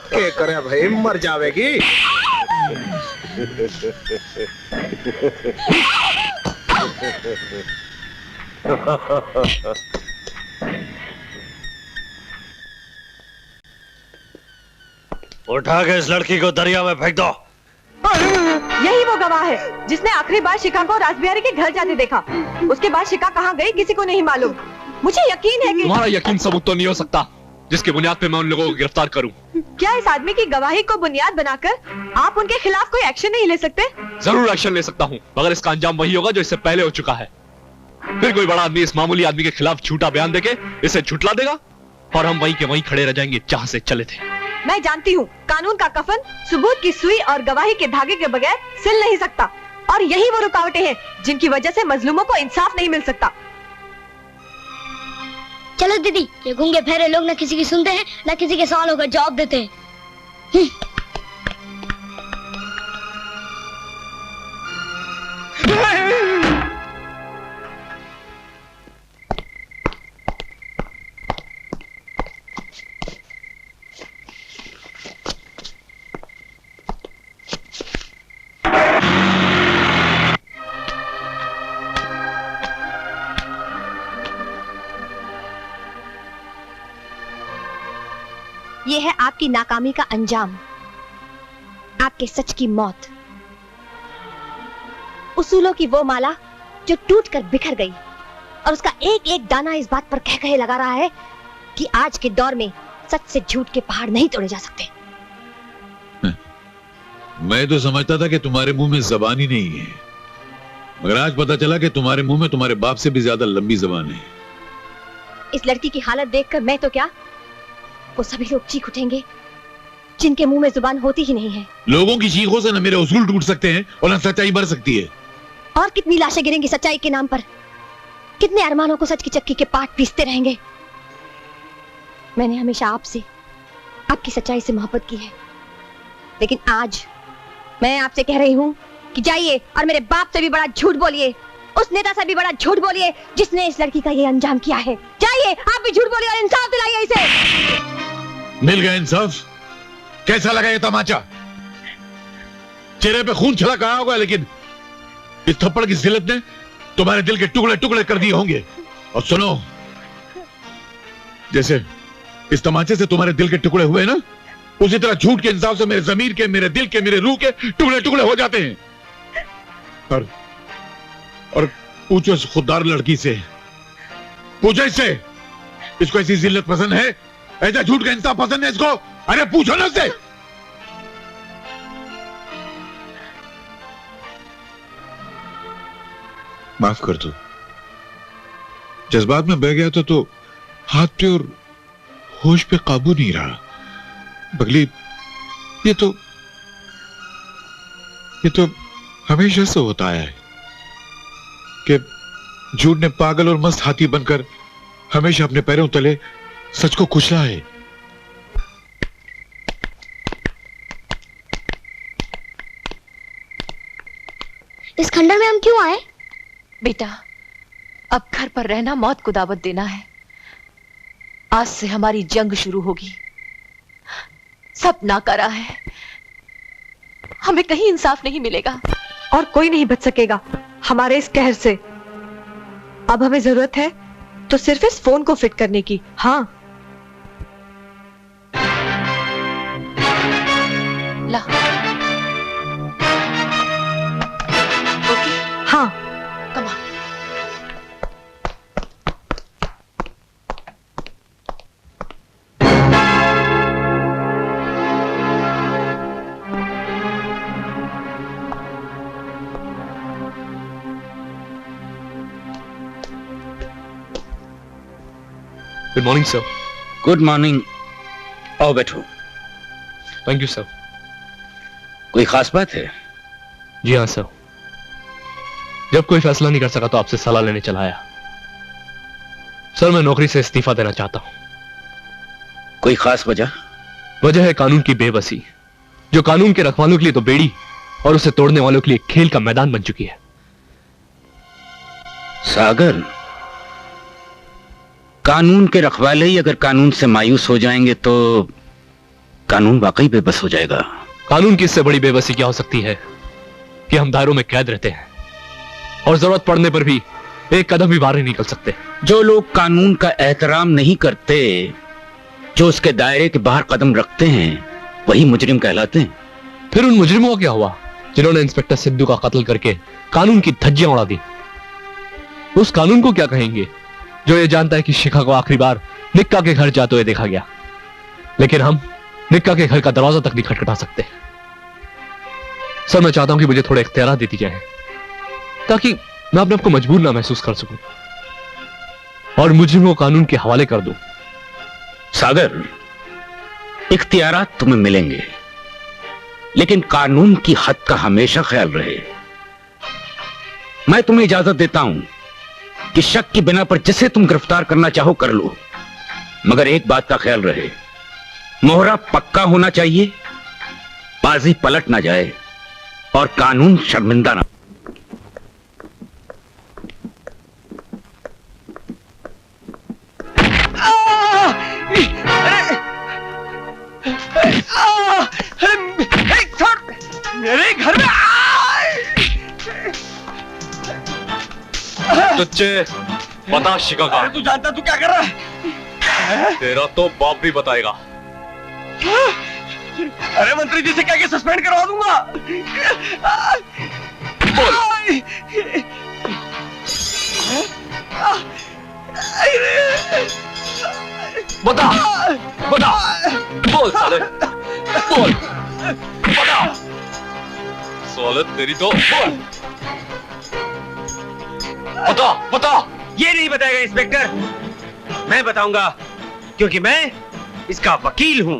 के करे भाई, मर जावेगी। उठा के इस लड़की को दरिया में फेंक दो। यही वो गवाह है जिसने आखिरी बार शिखा को रासबिहारी के घर जाते देखा। उसके बाद शिखा कहाँ गई किसी को नहीं मालूम। मुझे यकीन है कि तुम्हारा यकीन सबूत तो नहीं हो सकता जिसके बुनियाद पे मैं उन लोगों को गिरफ्तार करूं। क्या इस आदमी की गवाही को बुनियाद बनाकर आप उनके खिलाफ कोई एक्शन नहीं ले सकते? जरूर एक्शन ले सकता हूं, मगर इसका अंजाम वही होगा जो इससे पहले हो चुका है। फिर कोई बड़ा आदमी इस मामूली आदमी के खिलाफ झूठा बयान देके इसे झुठला देगा और हम वहीं के वहीं खड़े रह जाएंगे जहां से चले थे। मैं जानती हूँ कानून का कफन सबूत की सुई और गवाही के धागे के बगैर सिल नहीं सकता, और यही वो रुकावटें हैं जिनकी वजह से मजलूमों को इंसाफ नहीं मिल सकता। चलो दीदी, ये गूंगे फेरे लोग ना किसी की सुनते हैं ना किसी के सवालों का जवाब देते हैं। ये है आपकी नाकामी का अंजाम, आपके सच की मौत। उसूलों की वो माला जो टूट कर बिखर गई, और उसका एक एक दाना इस बात पर कह कहे लगा रहा है कि आज के दौर में सच से झूठ के पहाड़ नहीं तोड़े जा सकते। मैं तो समझता था कि तुम्हारे मुंह में जबान ही नहीं है, मगर आज पता चला कि तुम्हारे मुंह में तुम्हारे बाप से भी ज्यादा लंबी जबान है। इस लड़की की हालत देखकर मैं तो क्या, वो सभी लोग चीख उठेंगे जिनके मुंह में जुबान होती ही नहीं है। लोगों की चीखों से न मेरे उसूल टूट सकते हैं और न सच्चाई बढ़ सकती है। और कितनी लाशें गिरेंगी सच्चाई के नाम पर, कितने अरमानों को सच की चक्की के पाट पीसते रहेंगे। मैंने हमेशा आपसे, आपकी सच्चाई से मोहब्बत की है, लेकिन आज मैं आपसे कह रही हूँ कि जाइए और मेरे बाप से भी बड़ा झूठ बोलिए, उस नेता से भी बड़ा झूठ बोलिए जिसने इस लड़की का ये अंजाम किया है। जाइए आप भी झूठ बोलिए और इंसाफ दिलाइए इसे। मिल गया इंसाफ? कैसा लगा ये तमाचा? चेहरे पे खून छलक आया होगा, लेकिन इस थप्पड़ की जिल्लत ने तुम्हारे दिल के टुकड़े टुकड़े कर दिए होंगे। और सुनो, जैसे इस तमाचे से तुम्हारे दिल के टुकड़े हुए ना, उसी तरह झूठ के इंसाफ से मेरे जमीर के, मेरे दिल के, मेरे रूह के टुकड़े टुकड़े हो जाते हैं। और पूछो इस खुददार लड़की से, पूछो इससे, इसको ऐसी जिल्लत पसंद है, ऐसा झूठ का इंसाफ पसंद है इसको? अरे पूछो ना उससे। माफ कर दो, जज्बात में बह गया था तो हाथ पे और होश पे काबू नहीं रहा। बगली, ये तो हमेशा से होता है कि झूठ ने पागल और मस्त हाथी बनकर हमेशा अपने पैरों तले सच को कुचला है। इस खंडर में हम क्यों आए? बेटा, अब घर पर रहना मौत को दावत देना है। आज से हमारी जंग शुरू होगी। सब नाकारा है, हमें कहीं इंसाफ नहीं मिलेगा और कोई नहीं बच सकेगा हमारे इस कहर से। अब हमें जरूरत है तो सिर्फ इस फोन को फिट करने की। हाँ, ला। ओके? हाँ, come on. Good morning sir. Good morning. आओ बैठो। Thank you sir. कोई खास बात है? जी हाँ सर, जब कोई फैसला नहीं कर सका तो आपसे सलाह लेने चला आया। सर मैं नौकरी से इस्तीफा देना चाहता हूं। कोई खास वजह? वजह है कानून की बेबसी, जो कानून के रखवालों के लिए तो बेड़ी और उसे तोड़ने वालों के लिए खेल का मैदान बन चुकी है। सागर, कानून के रखवाले ही अगर कानून से मायूस हो जाएंगे तो कानून वाकई बेबस हो जाएगा। कानून की इससे बड़ी बेबसी क्या हो सकती है कि हम दायरों में कैद रहते हैं और जरूरत पड़ने पर भी एक कदम भी बाहर नहीं निकल सकते। जो लोग कानून का एहतराम नहीं करते, जो उसके दायरे के बाहर कदम रखते हैं, वही मुजरिम कहलाते हैं। फिर उन मुजरिमों का क्या हुआ जिन्होंने इंस्पेक्टर सिद्धू का कत्ल करके कानून की धज्जियां उड़ा दी? उस कानून को क्या कहेंगे जो ये जानता है कि शिखा को आखिरी बार निक्का के घर जाते हुए देखा गया, लेकिन हम निक्का के घर का दरवाजा तक नहीं खटखटा सकते। सर मैं चाहता हूं कि मुझे थोड़े इख्तियार देती जाए ताकि मैं अपने आप को मजबूर ना महसूस कर सकूं और मुजरिमों को कानून के हवाले कर दूं। सागर, इख्तियारात तुम्हें मिलेंगे, लेकिन कानून की हद का हमेशा ख्याल रहे। मैं तुम्हें इजाजत देता हूं कि शक की बिना पर जिसे तुम गिरफ्तार करना चाहो कर लो, मगर एक बात का ख्याल रहे, मोहरा पक्का होना चाहिए, बाजी पलट ना जाए और कानून शर्मिंदा ना। मेरे घर में तुझे बता शिका का। तू जानता तू क्या कर रहा है? तेरा तो बाप भी बताएगा। अरे मंत्री जी से क्या के सस्पेंड करवा दूंगा। बता बता बोल साले बोल बता साले तेरी तो बोल बता बता। ये नहीं बताएगा इंस्पेक्टर, मैं बताऊंगा क्योंकि मैं इसका वकील हूं।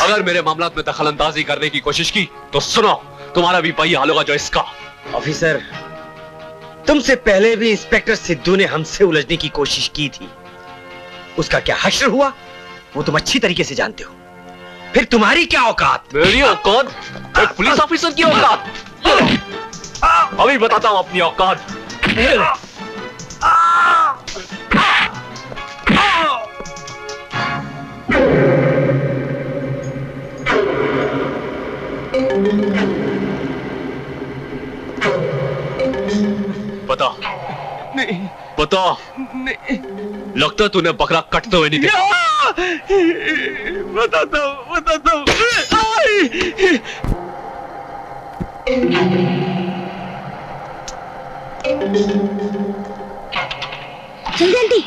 अगर मेरे मामलात में दखल अंदाजी करने की कोशिश की तो सुनो, तुम्हारा भी वही हाल होगा जो इसका। ऑफिसर, तुमसे पहले भी इंस्पेक्टर सिद्धू ने हमसे उलझने की कोशिश की थी। उसका क्या हश्र हुआ वो तुम अच्छी तरीके से जानते हो। फिर तुम्हारी क्या औकात? मेरी औकात? एक पुलिस ऑफिसर की औकात? अभी बताता हूं अपनी औकात। बता नहीं बता। नहीं लगता तूने बकरा कटते हुए नहीं देखा। बताता हूं बताता हूं। जल्दी जल्दी।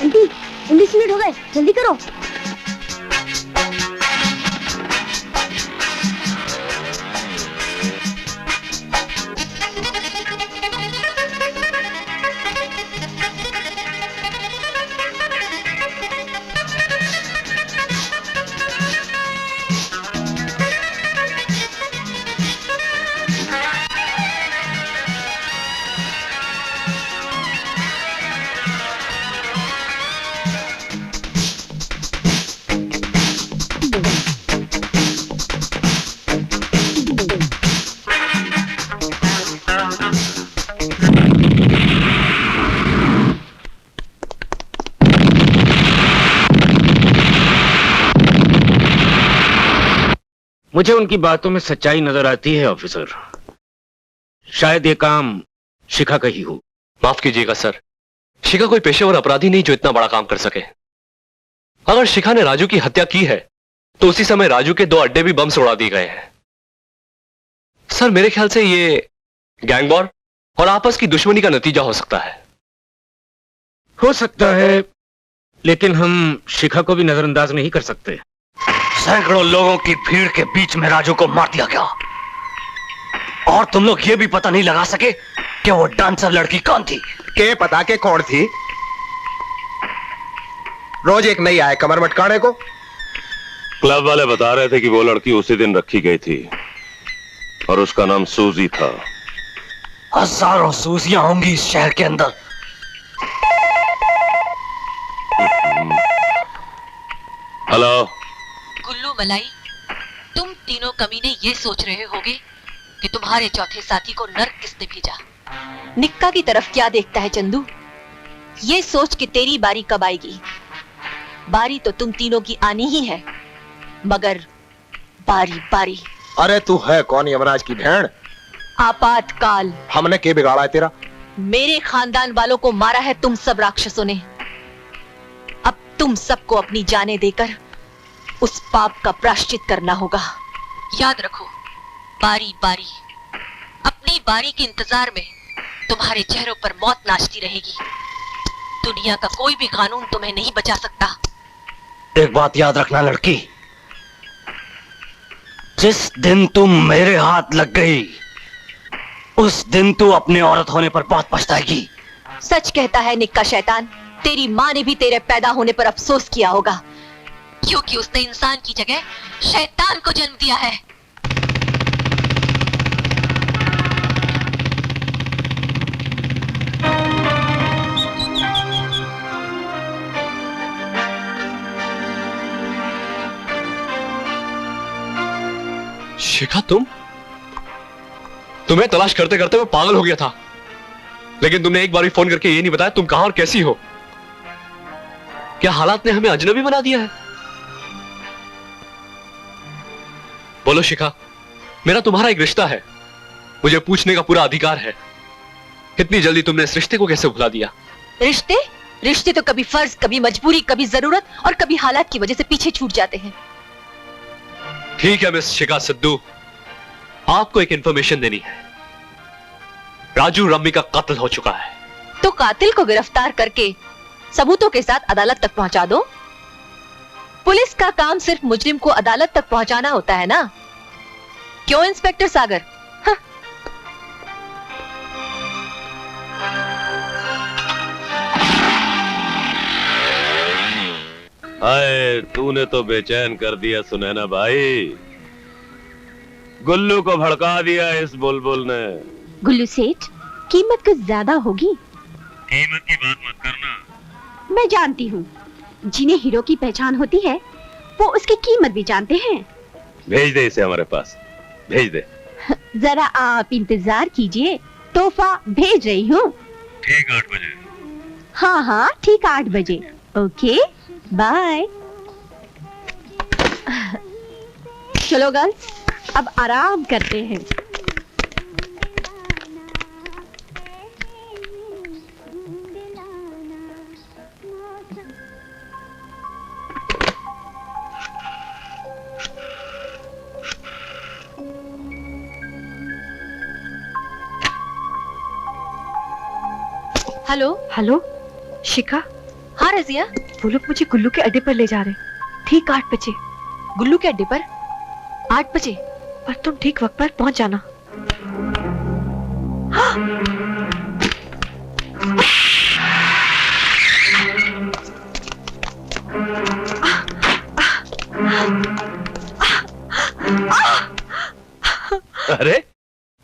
आंटी 19 मिनट हो गए, जल्दी करो। मुझे उनकी बातों में सच्चाई नजर आती है ऑफिसर। शायद ये काम शिखा का ही हो। माफ कीजिएगा सर, शिखा कोई पेशेवर अपराधी नहीं जो इतना बड़ा काम कर सके। अगर शिखा ने राजू की हत्या की है तो उसी समय राजू के 2 अड्डे भी बम से उड़ा दिए गए हैं। सर मेरे ख्याल से ये गैंग वॉर और आपस की दुश्मनी का नतीजा हो सकता है। हो सकता है, लेकिन हम शिखा को भी नजरअंदाज नहीं कर सकते। सैकड़ों लोगों की भीड़ के बीच में राजू को मार दिया गया और तुम लोग ये भी पता नहीं लगा सके कि वो डांसर लड़की कौन थी। के पता के कौन थी? रोज एक नई आए कमर मटकाने को। क्लब वाले बता रहे थे कि वो लड़की उसी दिन रखी गई थी और उसका नाम सूजी था। हजारों सूजियां होंगी इस शहर के अंदर। हेलो गुल्लू मलाई, तुम तीनों कमीने ये सोच रहे होगे कि तुम्हारे चौथे साथी को नर्क किसने भेजा। निक्का की तरफ क्या देखता है चंदू? ये सोच कि तेरी बारी कब आएगी। बारी तो तुम तीनों की आनी ही है, मगर बारी बारी। अरे तू है कौन यमराज की भेड़? आपातकाल। हमने क्या बिगाड़ा है तेरा? मेरे खानदान वालों को मारा है तुम सब राक्षसों ने। अब तुम सबको अपनी जानें देकर उस पाप का प्रायश्चित करना होगा। याद रखो, बारी बारी। अपनी बारी के इंतजार में तुम्हारे चेहरों पर मौत नाचती रहेगी। दुनिया का कोई भी कानून तुम्हें नहीं बचा सकता। एक बात याद रखना लड़की, जिस दिन तुम मेरे हाथ लग गई उस दिन तू अपने औरत होने पर बहुत पछताएगी। सच कहता है निक्का शैतान, तेरी माँ ने भी तेरे पैदा होने पर अफसोस किया होगा, क्योंकि उसने इंसान की जगह शैतान को जन्म दिया है। शिखा, तुम्हें तलाश करते करते मैं पागल हो गया था, लेकिन तुमने एक बार भी फोन करके ये नहीं बताया तुम कहां और कैसी हो। क्या हालात ने हमें अजनबी बना दिया है? बोलो शिखा, मेरा तुम्हारा एक रिश्ता है, मुझे पूछने का पूरा अधिकार है। इतनी जल्दी तुमने इस रिश्ते को कैसे भुला दिया? रिश्ते रिश्ते तो कभी फर्ज, कभी मजबूरी, कभी जरूरत और कभी हालात की वजह से पीछे छूट जाते हैं। ठीक है मिस शिखा सिद्धू, आपको एक इंफॉर्मेशन देनी है। राजू रम्मी का कत्ल हो चुका है। तो कातिल को गिरफ्तार करके सबूतों के साथ अदालत तक पहुंचा दो। पुलिस का काम सिर्फ मुजरिम को अदालत तक पहुंचाना होता है ना, क्यों इंस्पेक्टर सागर? हाँ। हाय, तूने तो बेचैन कर दिया सुनैना भाई। गुल्लू को भड़का दिया इस बुलबुल ने। गुल्लू सेठ, कीमत कुछ ज्यादा होगी। कीमत की बात मत करना। मैं जानती हूँ, जिन्हें हीरो की पहचान होती है वो उसकी कीमत भी जानते हैं। भेज दे इसे हमारे पास, भेज दे। जरा आप इंतजार कीजिए, तोहफा भेज रही हूँ। ठीक 8 बजे। हाँ हाँ ठीक 8 बजे। Okay bye. चलो गर्ल्स, अब आराम करते हैं। हेलो हेलो शिखा। हाँ रजिया, वो लोग मुझे गुल्लू के अड्डे पर ले जा रहे, ठीक 8 बजे। गुल्लू के अड्डे पर 8 बजे? पर तुम ठीक वक्त पर पहुंच जाना। अरे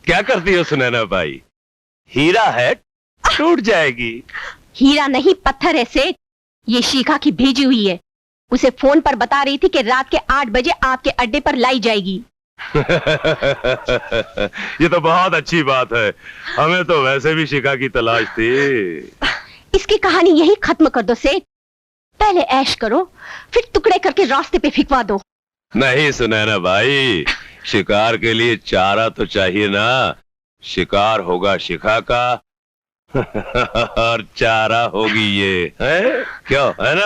क्या करती हो सुनैना भाई? हीरा है, टूट जाएगी। हीरा नहीं पत्थर है सेठ, ये शिखा की भेजी हुई है। उसे फोन पर बता रही थी कि रात के 8 बजे आपके अड्डे पर लाई जाएगी। ये तो बहुत अच्छी बात है, हमें तो वैसे भी शिखा की तलाश थी। इसकी कहानी यही खत्म कर दो सेठ। पहले ऐश करो, फिर टुकड़े करके रास्ते पे फिकवा दो। नहीं सुनैना भाई, शिकार के लिए चारा तो चाहिए ना। शिकार होगा शिखा का और चारा होगी ये, है क्यों, है ना?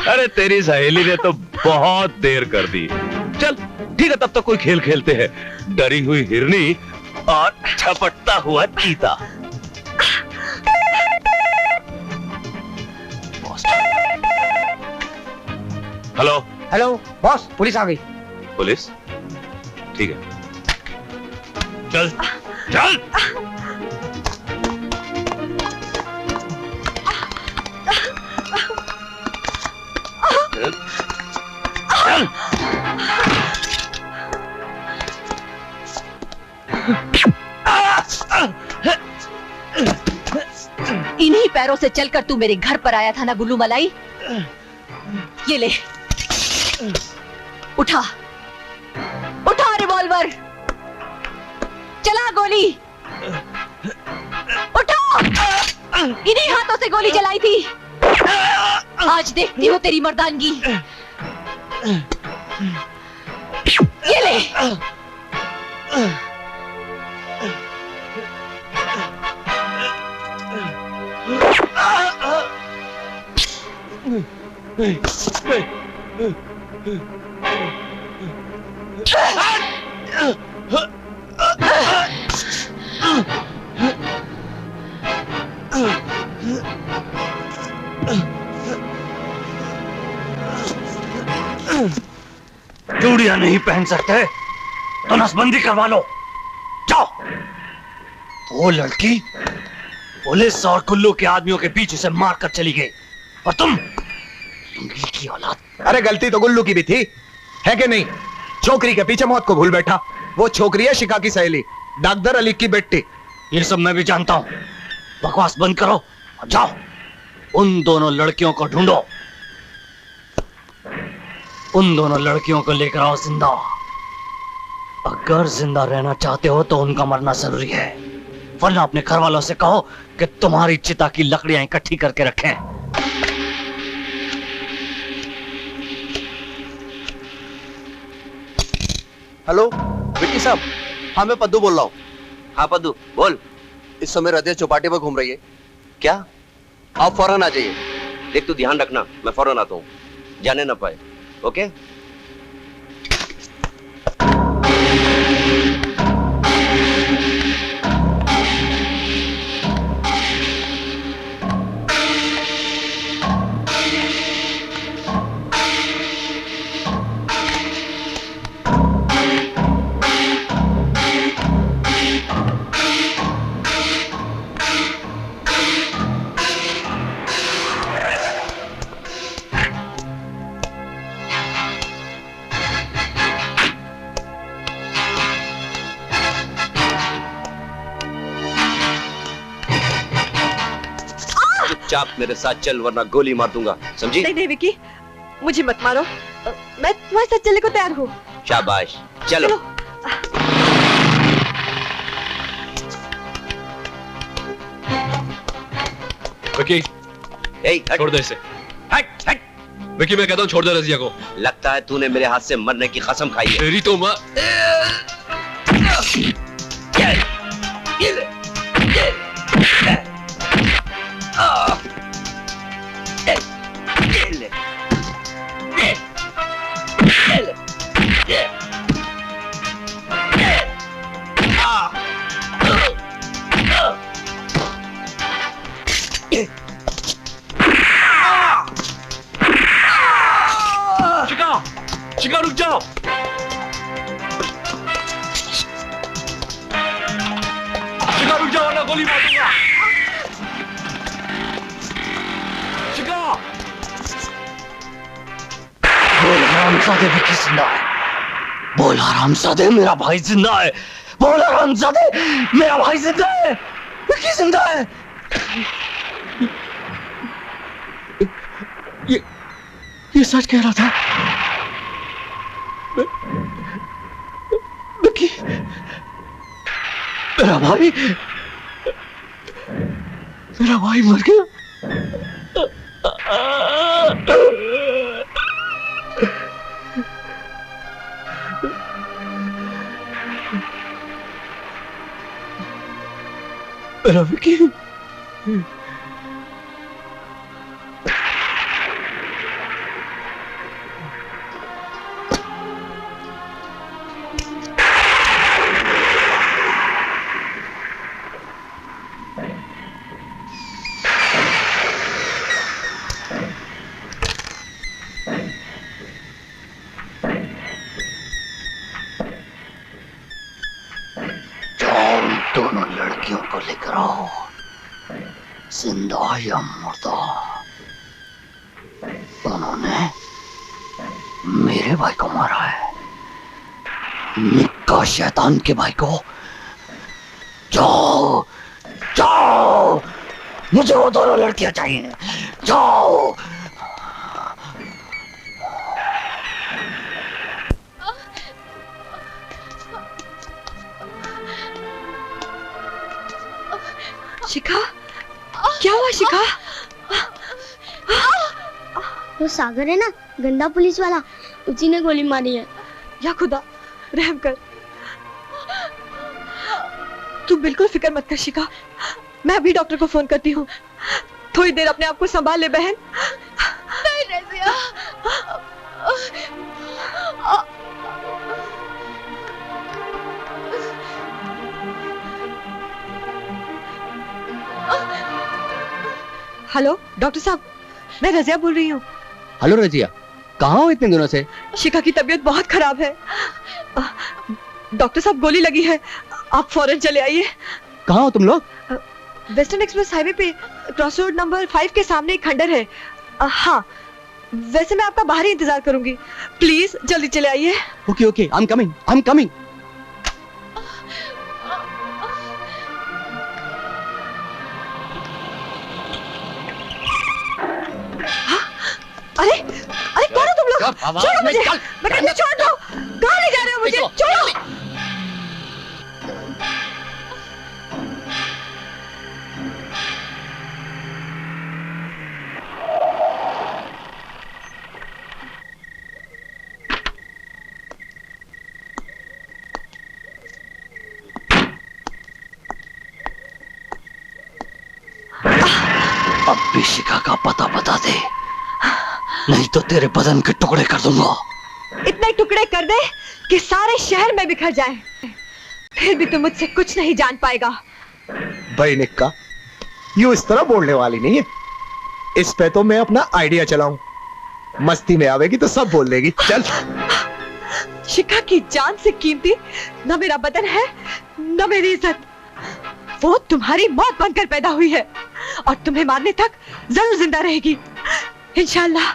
अरे तेरी सहेली ने तो बहुत देर कर दी। चल ठीक है, तब तक कोई खेल खेलते हैं। डरी हुई हिरनी और झपटता हुआ चीता। हेलो हेलो बॉस, पुलिस आ गई। पुलिस? ठीक है, चल चल। इन्हीं पैरों से चलकर तू मेरे घर पर आया था ना गुल्लू मलाई? ये ले, उठा उठा रिवॉल्वर, चला गोली, उठा। इन्हीं हाथों से गोली चलाई थी। आज देखती हूँ तेरी मर्दानगी। ये ले। चूड़ियां नहीं पहन सकते तो नसबंदी करवा लो, जाओ। वो लड़की पुलिस और कुल्लू के आदमियों के पीछे से मारकर चली गई, और तुम की औलाद। अरे गलती तो गुल्लू की भी थी, है कि नहीं? छोकरी के पीछे मौत को भूल बैठा। वो छोकरी है शिका की सहेली, डॉक्टर अली की बेटी। ये सब मैं भी जानता हूं, बकवास बंद करो और जाओ उन दोनों लड़कियों को ढूंढो। उन दोनों लड़कियों को लेकर आओ जिंदा। अगर जिंदा रहना चाहते हो तो उनका मरना जरूरी है, वरना अपने घर वालों से कहो कि तुम्हारी चिता की लकड़ियां इकट्ठी करके रखें। हेलो विक्की साहब, हाँ मैं पद्दू बोल रहा हूँ। हाँ पद्दू बोल। इस समय रदिया चौपाटी पर घूम रही है। क्या? आप फौरन आ जाइए। देख तू ध्यान रखना, मैं फौरन आता हूँ, जाने ना पाए। ओके? चुपचाप मेरे साथ चल, वरना गोली मार दूंगा, समझी? नहीं नहीं विकी, मुझे मत मारो, मैं तुम्हारे साथ चलने को तैयार हूँ। शाबाश, चलो। विकी, छोड़ दे इसे। विकी मैं कहता हूँ छोड़ दे रजिया को। लगता है तूने मेरे हाथ से मरने की कसम खाई है। तेरी तो माँ। शिका रुक जाओ। शिका रुक जाओ, वरना गोली मार दूंगा। शिका। बोल हरामजादे, विकी जिंदा है। बोल हरामजादे, मेरा भाई जिंदा है। बोल हरामजादे, मेरा भाई जिंदा है। विकी जिंदा है। ये सच कह रहा था। विकी, मेरा भाई मर गया। रफीकी, दोनों लड़कियों को लेकर आओ, जिंदा या मुर्दा। उन्होंने मेरे भाई को मारा है, निक्का शैतान के भाई को। जाओ जाओ, मुझे वो दोनों लड़कियां चाहिए, जाओ। शिखा, क्या हुआ शिखा? वो सागर है ना, गंदा पुलिस वाला, उसी ने गोली मारी है। या खुदा, रहम कर। तू बिल्कुल फिक्र मत कर शिखा, मैं अभी डॉक्टर को फोन करती हूँ। थोड़ी देर अपने आप को संभाल ले बहन। नहीं रज़िया। हेलो डॉक्टर साहब, मैं रज़िया बोल रही हूँ। हेलो रजिया, कहाँ हो इतने दिनों से? शिखा की तबीयत बहुत खराब है। डॉक्टर साहब गोली लगी है, आप फौरन चले आइए। कहाँ हो तुम लोग? वेस्टर्न एक्सप्रेस हाईवे पे क्रॉस रोड नंबर 5 के सामने एक खंडर है। हाँ, वैसे मैं आपका बाहर ही इंतजार करूंगी, प्लीज जल्दी चले आइए। Okay okay, I am coming. अरे अरे कौन हो तुम लोग? छोड़ो मुझे, मुझे छोड़ दो। कहाँ ले जा रहे हो मुझे? छोड़ो। अब भी शिखा का पता बता दे, नहीं तो तेरे बदन के टुकड़े कर दूंगा। इतने टुकड़े कर दे कि सारे शहर में बिखर जाए, फिर भी तू मुझसे कुछ नहीं जान पाएगा। भाई निक्का, यूं इस तरह बोलने वाली नहीं है। इस पे तो मैं अपना आइडिया चलाऊं, मस्ती में आवेगी तो सब बोल देगी। चल। शिखा की जान से कीमती न मेरा बदन है न मेरी इज्जत। वो तुम्हारी मौत बनकर पैदा हुई है और तुम्हें मारने तक जरूर जिंदा रहेगी। इंशाल्लाह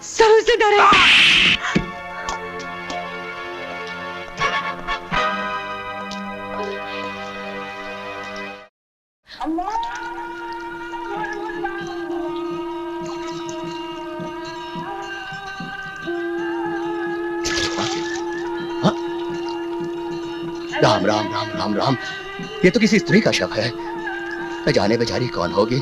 जरूर जिंदा रहेगी। राम राम राम राम राम, ये तो किसी स्त्री का शव है। न जाने बेचारी कौन होगी।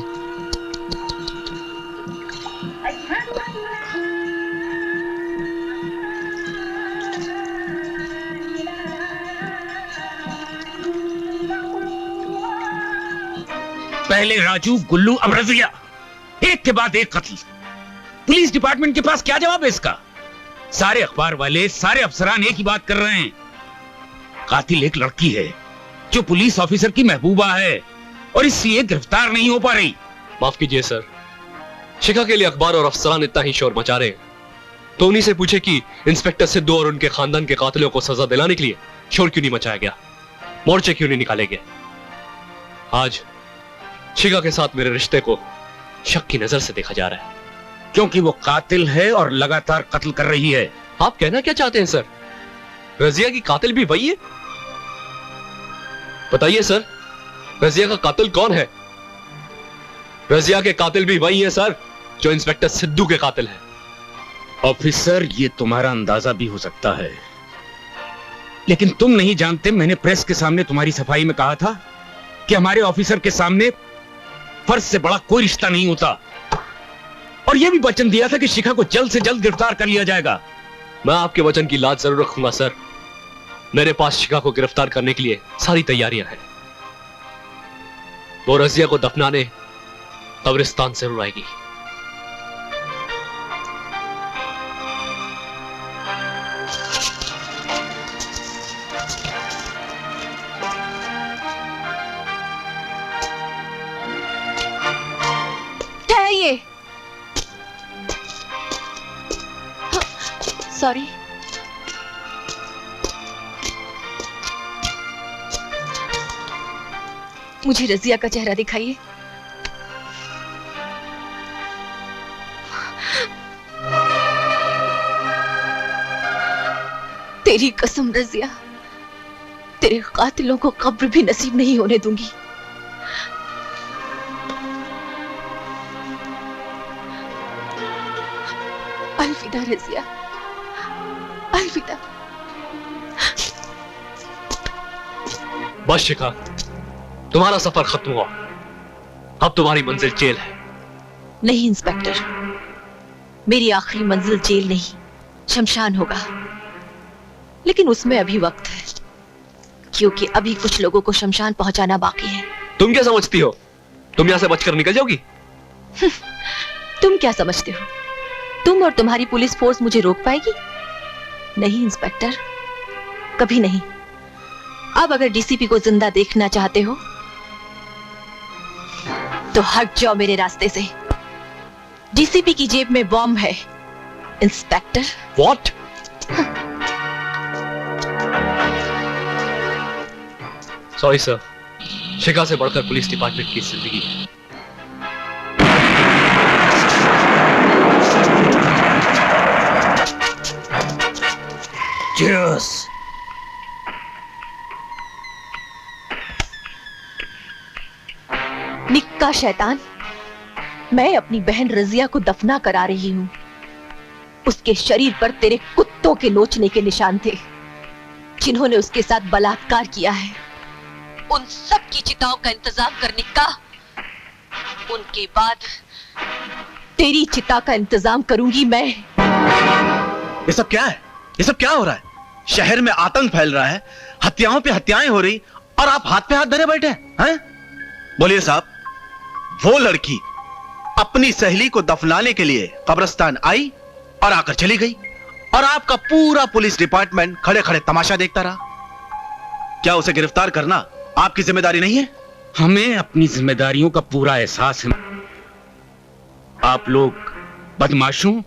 पहले राजू, गुल्लू, अब रज़िया, एक के बाद एक कत्ल। पुलिस डिपार्टमेंट के पास क्या जवाब है इसका? सारे अखबार वाले, सारे अफसरान एक ही बात कर रहे हैं, कातिल एक लड़की है जो पुलिस ऑफिसर की महबूबा है और इसलिए गिरफ्तार नहीं हो पा रही। माफ कीजिए सर, शिखा के लिए अखबार और अफसरान इतना ही शोर मचा रहे हैं, तो उन्हीं से पूछे कि इंस्पेक्टर सिद्धू और उनके खानदान के कातिलों को सजा दिलाने के लिए शोर क्यों नहीं मचाया गया, मोर्चे क्यों नहीं निकाले गए। आज शिखा के साथ मेरे रिश्ते को शक की नजर से देखा जा रहा है, क्योंकि वो कातिल है और लगातार कत्ल कर रही है। आप कहना क्या चाहते हैं सर? रज़िया की कातिल भी वही है? बताइए सर, रज़िया का कातिल कौन है? रज़िया के कातिल भी वही है सर जो इंस्पेक्टर सिद्धू के कातिल है। ऑफिसर, ये तुम्हारा अंदाजा भी हो सकता है, लेकिन तुम नहीं जानते, मैंने प्रेस के सामने तुम्हारी सफाई में कहा था कि हमारे ऑफिसर के सामने फर्ज से बड़ा कोई रिश्ता नहीं होता। और यह भी वचन दिया था कि शिखा को जल्द से जल्द गिरफ्तार कर लिया जाएगा। मैं आपके वचन की लाज जरूर रखूंगा सर। मेरे पास शिखा को गिरफ्तार करने के लिए सारी तैयारियां हैं। वो रजिया को दफनाने कब्रिस्तान जरूर आएगी। क्या है ये? सॉरी। मुझे रजिया का चेहरा दिखाइए। तेरी कसम रजिया, तेरे कातिलों को कब्र भी नसीब नहीं होने दूंगी। अलविदा रजिया, अलविदा। बस शिखा, तुम्हारा सफर खत्म हुआ। अब तुम्हारी मंजिल जेल है। नहीं इंस्पेक्टर, मेरी आखिरी मंजिल जेल नहीं, शमशान होगा। लेकिन उसमें अभी वक्त है, क्योंकि अभी कुछ लोगों को शमशान पहुंचाना बाकी है। तुम क्या समझती हो? तुम यहां से बचकर निकल जाओगी? तुम क्या समझते हो? तुम और तुम्हारी पुलिस फोर्स मुझे रोक पाएगी? नहीं इंस्पेक्टर, कभी नहीं। अब अगर डीसीपी को जिंदा देखना चाहते हो तो हट जाओ मेरे रास्ते से। डीसीपी की जेब में बॉम्ब है इंस्पेक्टर। व्हाट? सॉरी सर, शिखा से बढ़कर पुलिस डिपार्टमेंट की जिंदगी है। Cheers. निक्का शैतान, मैं अपनी बहन रजिया को दफना करा रही हूं। उसके शरीर पर तेरे कुत्तों के नोचने के निशान थे, जिन्होंने उसके साथ बलात्कार किया है। उन सब की चिताओं का इंतजाम कर निक्का। उनके बाद तेरी चिता का इंतजाम करूंगी मैं। ये सब क्या है? ये सब क्या हो रहा है? शहर में आतंक फैल रहा है, हत्याओं पे हत्याएं हो रही, और आप हाथ पे हाथ धरे बैठे हैं? बोलिए साहब, वो लड़की अपनी सहेली को दफनाने के लिए कब्रिस्तान आई और आकर चली गई, और आपका पूरा पुलिस डिपार्टमेंट खड़े खड़े तमाशा देखता रहा। क्या उसे गिरफ्तार करना आपकी जिम्मेदारी नहीं है? हमें अपनी जिम्मेदारियों का पूरा एहसास है। आप लोग बदमाशों,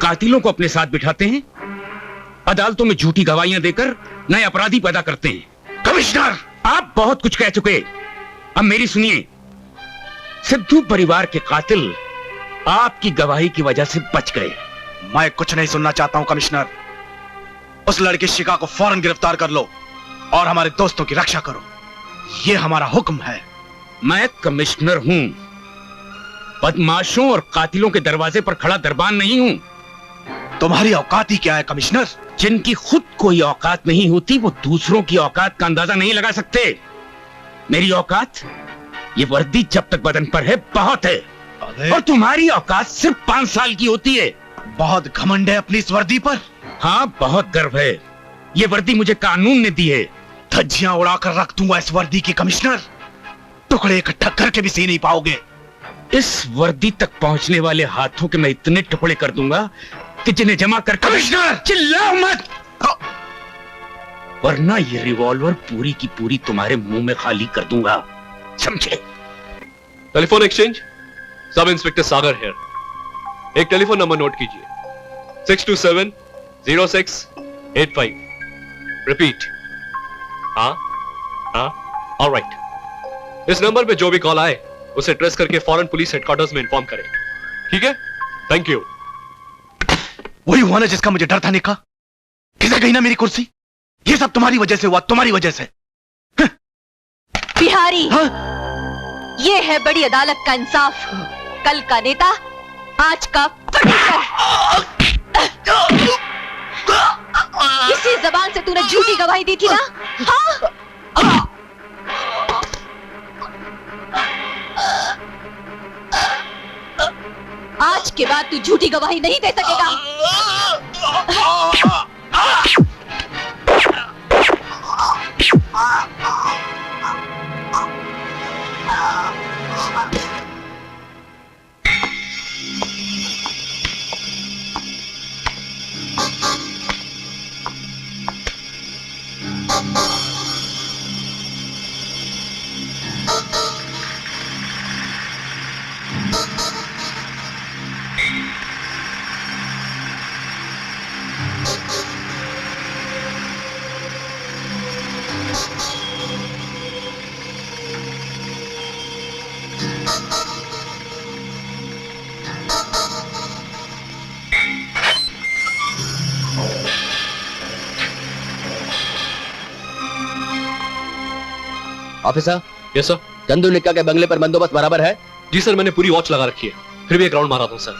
कातिलों को अपने साथ बिठाते हैं, अदालतों में झूठी गवाहियां देकर नए अपराधी पैदा करते हैं। कमिश्नर, आप बहुत कुछ कह चुके, अब मेरी सुनिए। सिद्धू परिवार के कातिल आपकी गवाही की वजह से बच गए। मैं कुछ नहीं सुनना चाहता हूं कमिश्नर। उस लड़की शिखा को फौरन गिरफ्तार कर लो और हमारे दोस्तों की रक्षा करो। यह हमारा हुक्म है। मैं कमिश्नर हूं, बदमाशों और कातिलों के दरवाजे पर खड़ा दरबान नहीं हूं। तुम्हारी औकात ही क्या है कमिश्नर? जिनकी खुद कोई औकात नहीं होती, वो दूसरों की औकात का अंदाजा नहीं लगा सकते। मेरी औकात, ये वर्दी जब तक बदन पर है बहुत है, और तुम्हारी औकात सिर्फ 5 साल की होती है। बहुत घमंड है अपनी इस वर्दी पर। हाँ, बहुत गर्व है। ये वर्दी मुझे कानून ने दी है। धज्जियां उड़ाकर रख दूंगा इस वर्दी की कमिश्नर। टुकड़े इकट्ठा करके भी सी नहीं पाओगे। इस वर्दी तक पहुंचने वाले हाथों के मैं इतने टुकड़े कर दूंगा कि जिन्हें जमा कर कमिश्नर चिल्लाओ मत, वरना ये रिवॉल्वर पूरी की पूरी तुम्हारे मुंह में खाली कर दूंगा, समझे? Telephone exchange, sub inspector Sagar here. एक टेलीफोन नंबर नोट कीजिए, 627-0685। रिपीट। हाँ हाँ, ऑलराइट। इस नंबर पे जो भी कॉल आए उसे ट्रेस करके फौरन पुलिस हेडक्वार्टर्स में इन्फॉर्म करें। ठीक है? Thank you. वही हुआ ना जिसका मुझे डर था निका। किसे गई ना मेरी कुर्सी। ये सब तुम्हारी वजह से हुआ, तुम्हारी वजह से। बिहारी, ये है बड़ी अदालत का इंसाफ। कल का नेता, आज का फटीचर। इसी जबान से तूने झूठी गवाही दी थी ना? हाँ? आज के बाद तू झूठी गवाही नहीं दे सकेगा। ऑफिसर। Yes sir. चंदू निक्का के बंगले पर बंदोबस्त बराबर है? जी सर, मैंने पूरी वॉच लगा रखी है, फिर भी एक राउंड मारा था सर।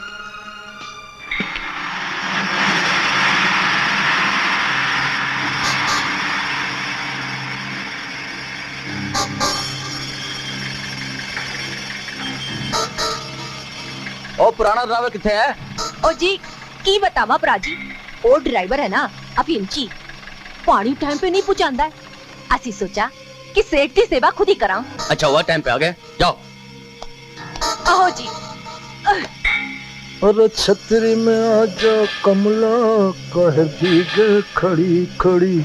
ओ पुराना ड्राइवर किथे है? ओ जी की बतावा प्राजी, ओ ड्राइवर है ना अफीमची, पानी टाइम पे नहीं पहुंचांदा है। असी सोचा कि सेठ की सेवा खुद ही करा। अच्छा हुआ टाइम पे आ गए, जाओ। आहो जी। अरे छतरी में आजा कमला, कह भीगे खड़ी खड़ी।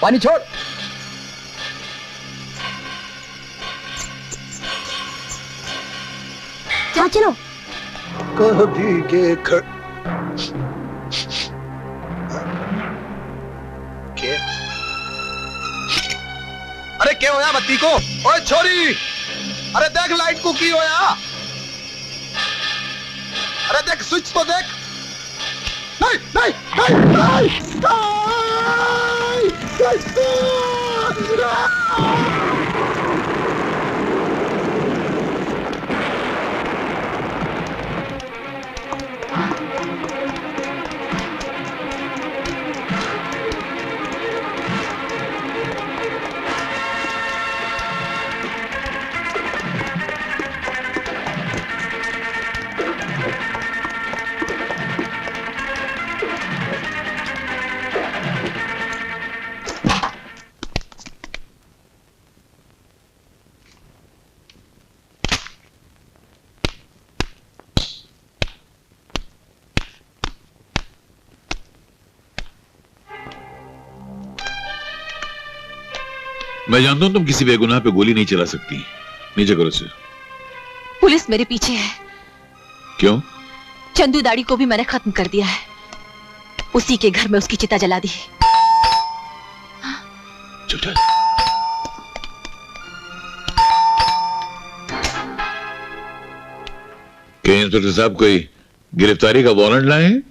पानी छोड़। चलो चलो। कह भीगे खड़ी। अरे क्या होया बत्ती को? ओए छोरी, अरे देख लाइट को की होया? अरे देख स्विच तो देख। नहीं नहीं नहीं नहीं, नहीं, नहीं। मैं जानता हूं तुम किसी बेगुनाह पे गोली नहीं चला सकती। नीचे करो सर। पुलिस मेरे पीछे है। क्यों? चंदू दाढ़ी को भी मैंने खत्म कर दिया है, उसी के घर में उसकी चिता जला दी। चुप। क्या इंस्पेक्टर साहब कोई गिरफ्तारी का वारंट लाए हैं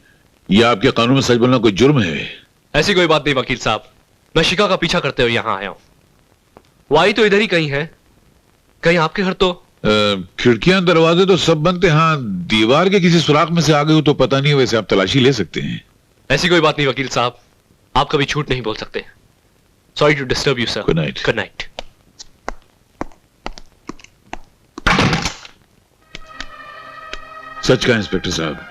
या आपके कानून में सच बोलना कोई जुर्म है? ऐसी कोई बात नहीं वकील साहब, मैं शिका का पीछा करते हुए यहां आया हूं। वो आई तो इधर ही कहीं है, कहीं आपके घर तो खिड़कियां दरवाजे तो सब बनते, हाँ दीवार के किसी सुराख में से आ गए हो तो पता नहीं, वैसे आप तलाशी ले सकते हैं। ऐसी कोई बात नहीं वकील साहब, आप कभी झूठ नहीं बोल सकते। Sorry to disturb you sir. Good night. Good night. सच का इंस्पेक्टर साहब,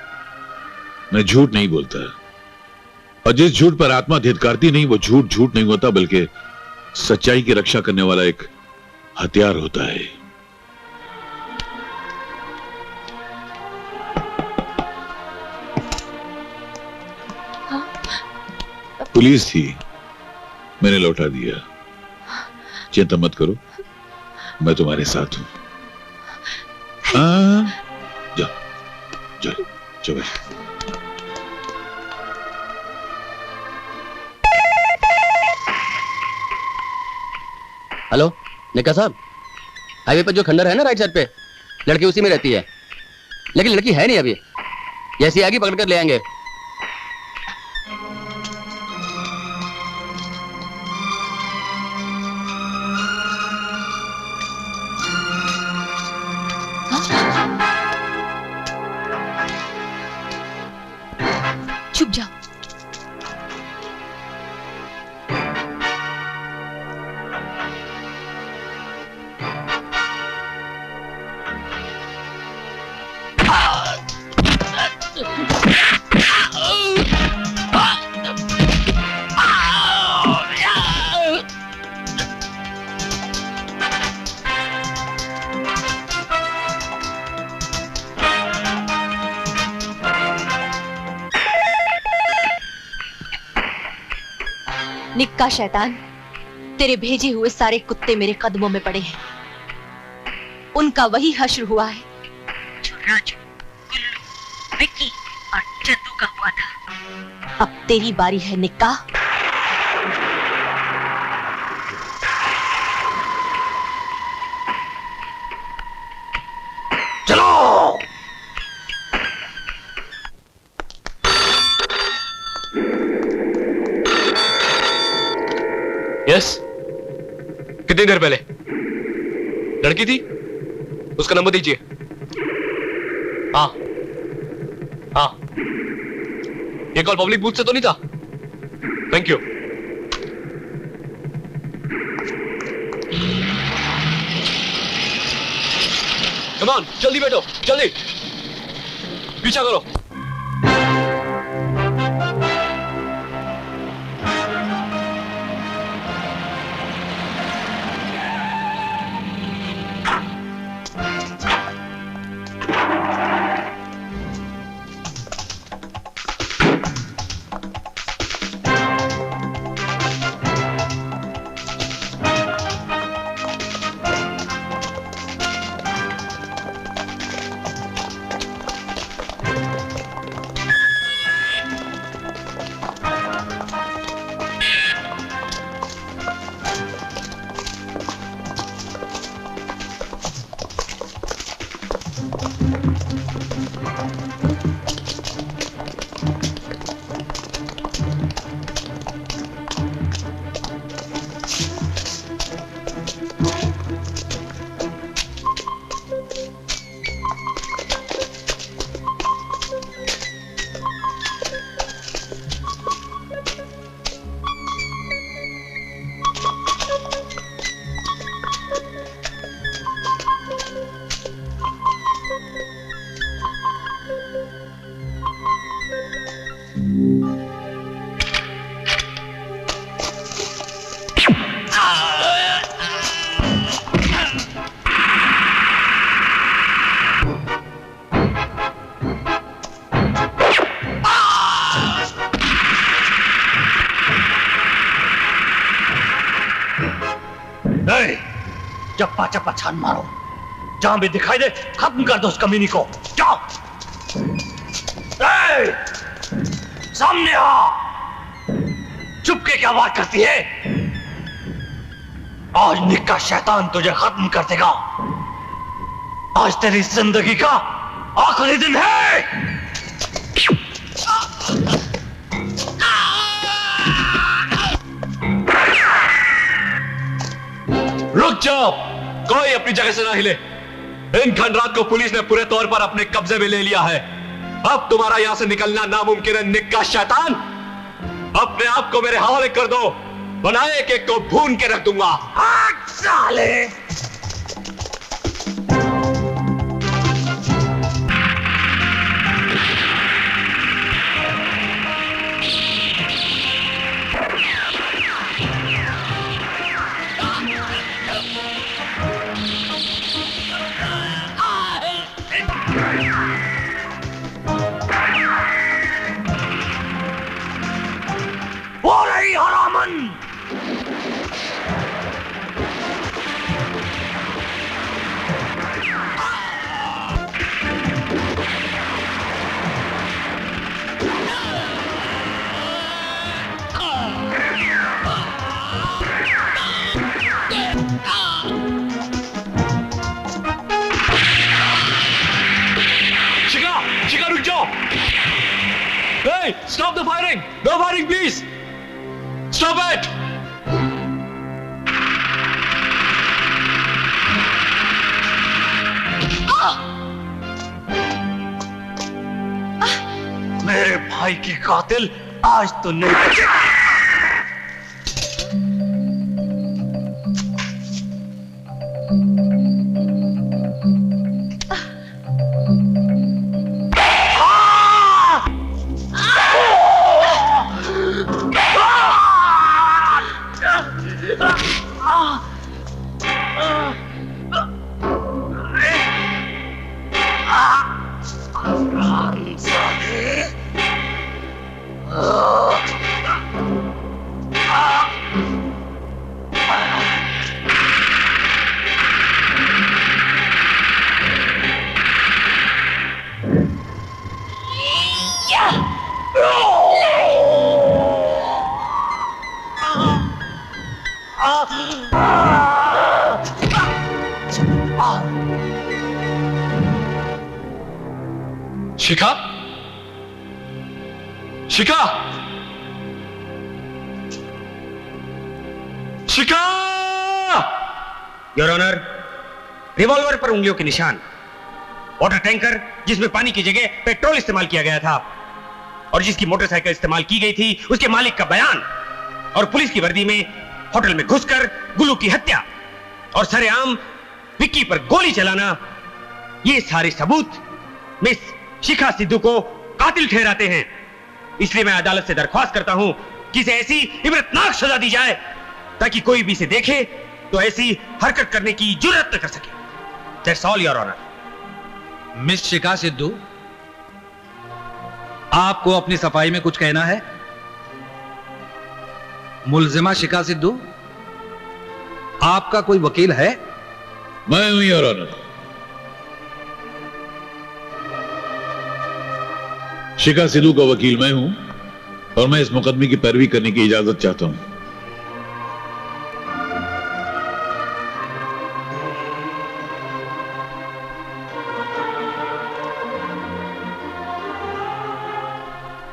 मैं झूठ नहीं बोलता, और जिस झूठ पर आत्मा धिक्कारती नहीं वो झूठ झूठ नहीं होता, बल्कि सच्चाई की रक्षा करने वाला एक हथियार होता है। पुलिस थी, मैंने लौटा दिया। चिंता मत करो, मैं तुम्हारे साथ हूं। जाओ जाओ चलो। हेलो निक्का साहब, हाईवे पर जो खंडर है ना राइट साइड पे, लड़की उसी में रहती है, लेकिन लड़की है नहीं अभी, जैसी आगे पकड़ कर ले आएंगे। चुप जाओ। निक्का शैतान, तेरे भेजे हुए सारे कुत्ते मेरे कदमों में पड़े हैं। उनका वही हश्र हुआ है जो राजू, गुल्लू, विक्की और चंदू का हुआ था। अब तेरी बारी है निक्का। चलो। यस, कितनी देर पहले लड़की थी, उसका नंबर दीजिए। हाँ हाँ, ये कॉल पब्लिक बूथ से तो नहीं था? Thank you. कम ऑन, जल्दी बैठो, जल्दी पीछा करो। चप्पा चप्पा छान मारो, जहां भी दिखाई दे खत्म कर दो उस कमीनी को। जाओ। सामने आ, चुप के क्या बात करती है? आज निक्का शैतान तुझे खत्म कर देगा। आज तेरी जिंदगी का आखिरी दिन है। रुक जाओ, कोई अपनी जगह से ना हिले। इन खंडरात को पुलिस ने पूरे तौर पर अपने कब्जे में ले लिया है। अब तुम्हारा यहां से निकलना नामुमकिन है निक्का शैतान। अपने आप को मेरे हवाले कर दो, बनाए एक एक को भून के रख दूंगा। साले। हो रही हरामन। शिखा रुक जाओ। Hey, stop the firing! No firing, please! Stop it! मेरे भाई की कातिल आज तो नहीं बचेगा। शिखा, शिखा, शिखा! योर ऑनर, रिवॉल्वर पर उंगलियों के निशान, वाटर टैंकर जिसमें पानी की जगह पेट्रोल इस्तेमाल किया गया था और जिसकी मोटरसाइकिल इस्तेमाल की गई थी उसके मालिक का बयान, और पुलिस की वर्दी में होटल में घुसकर गुल्लू की हत्या और सरेआम विक्की पर गोली चलाना, ये सारे सबूत मिस शिखा सिद्धू को कातिल ठहराते हैं। इसलिए मैं अदालत से दरख्वास्त करता हूं कि इसे ऐसी इबरतनाक सजा दी जाए ताकि कोई भी इसे देखे तो ऐसी हरकत करने की जुर्रत न कर सके। That's all, Your Honor. Miss Shikha Sidhu, आपको अपनी सफाई में कुछ कहना है? मुलजिमा शिखा सिद्धू, आपका कोई वकील है? मैं हूं, योर ऑनर। शिखा सिद्धू का वकील मैं हूं और मैं इस मुकदमे की पैरवी करने की इजाजत चाहता हूं।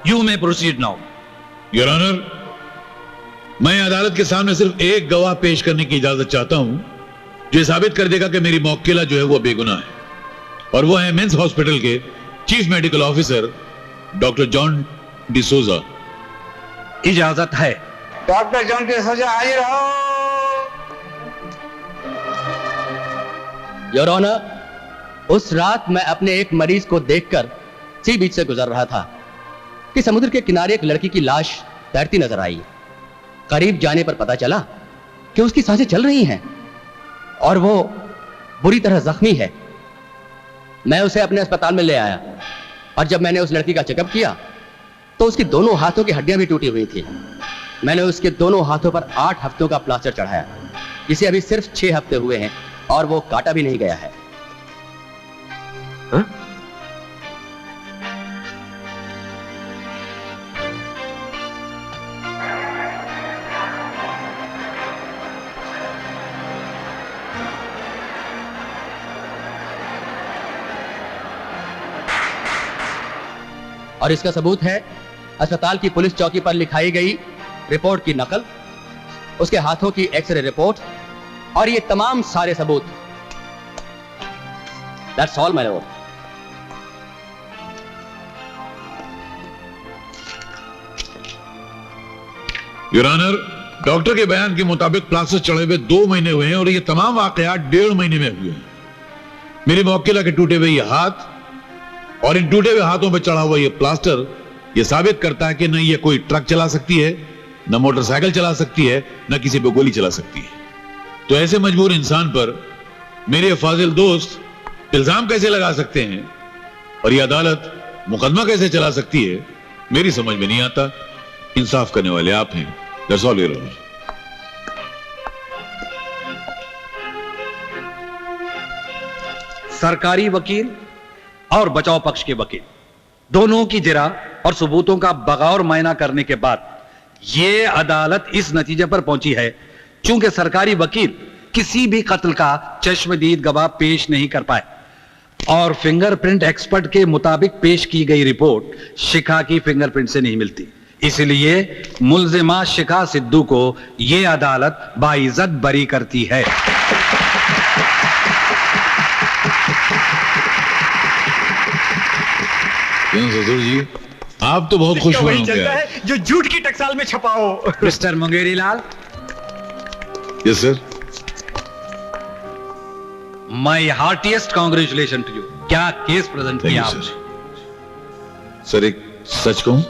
You may proceed now. Your honour, मैं अदालत के सामने सिर्फ एक गवाह पेश करने की इजाजत चाहता हूं जो साबित कर देगा कि मेरी मौक्किला जो है वो बेगुनाह है, और वो है मेंस हॉस्पिटल के chief medical officer doctor John D'Souza. इजाजत है। डॉक्टर जॉन डिसोजा हाजिर हो। योर ऑनर, उस रात मैं अपने एक मरीज को देखकर सी बीच से गुजर रहा था कि समुद्र के किनारे एक लड़की की लाश तैरती नजर आई। करीब जाने पर पता चला कि उसकी सांसें चल रही हैं और वो बुरी तरह जख्मी है। मैं उसे अपने अस्पताल में ले आया और जब मैंने उस लड़की का चेकअप किया तो उसकी दोनों हाथों की हड्डियां भी टूटी हुई थी। मैंने उसके दोनों हाथों पर 8 हफ्तों का प्लास्टर चढ़ाया, जिसे अभी सिर्फ 6 हफ्ते हुए हैं और वो काटा भी नहीं गया है। हा? और इसका सबूत है अस्पताल की पुलिस चौकी पर लिखाई गई रिपोर्ट की नकल, उसके हाथों की एक्सरे रिपोर्ट और ये तमाम सारे सबूत। That's all my lord. Your honour, doctor के बयान के मुताबिक प्लास्टर चढ़े हुए 2 महीने हुए हैं और ये तमाम वाकयात 1.5 महीने में हुए हैं। मेरी मौक्किला के टूटे हुए ये हाथ और इन टूटे हुए हाथों पर चढ़ा हुआ ये प्लास्टर ये साबित करता है कि न ये कोई ट्रक चला सकती है, न मोटरसाइकिल चला सकती है, न किसी पे गोली चला सकती है। तो ऐसे मजबूर इंसान पर मेरे फाजिल दोस्त इल्जाम कैसे लगा सकते हैं और ये अदालत मुकदमा कैसे चला सकती है, मेरी समझ में नहीं आता। इंसाफ करने वाले आप हैं। That's all your honour. सरकारी वकील और बचाव पक्ष के वकील दोनों की जिरा और सबूतों का बगौर मायना करने के बाद यह अदालत इस नतीजे पर पहुंची है, चूंकि सरकारी वकील किसी भी कत्ल का चश्मदीद गवाह पेश नहीं कर पाए और फिंगरप्रिंट एक्सपर्ट के मुताबिक पेश की गई रिपोर्ट शिखा की फिंगरप्रिंट से नहीं मिलती, इसलिए मुलजिमा शिखा सिद्धू को यह अदालत बाइज्जत बरी करती है। ससुर जी, आप तो बहुत खुश हुए होंगे जो झूठ की टकसाल में छपा हो। Mister Mungeri Lal. Yes sir. My heartiest congratulation to you. क्या केस प्रेजेंट किया आपने? सर, एक सच कहूं,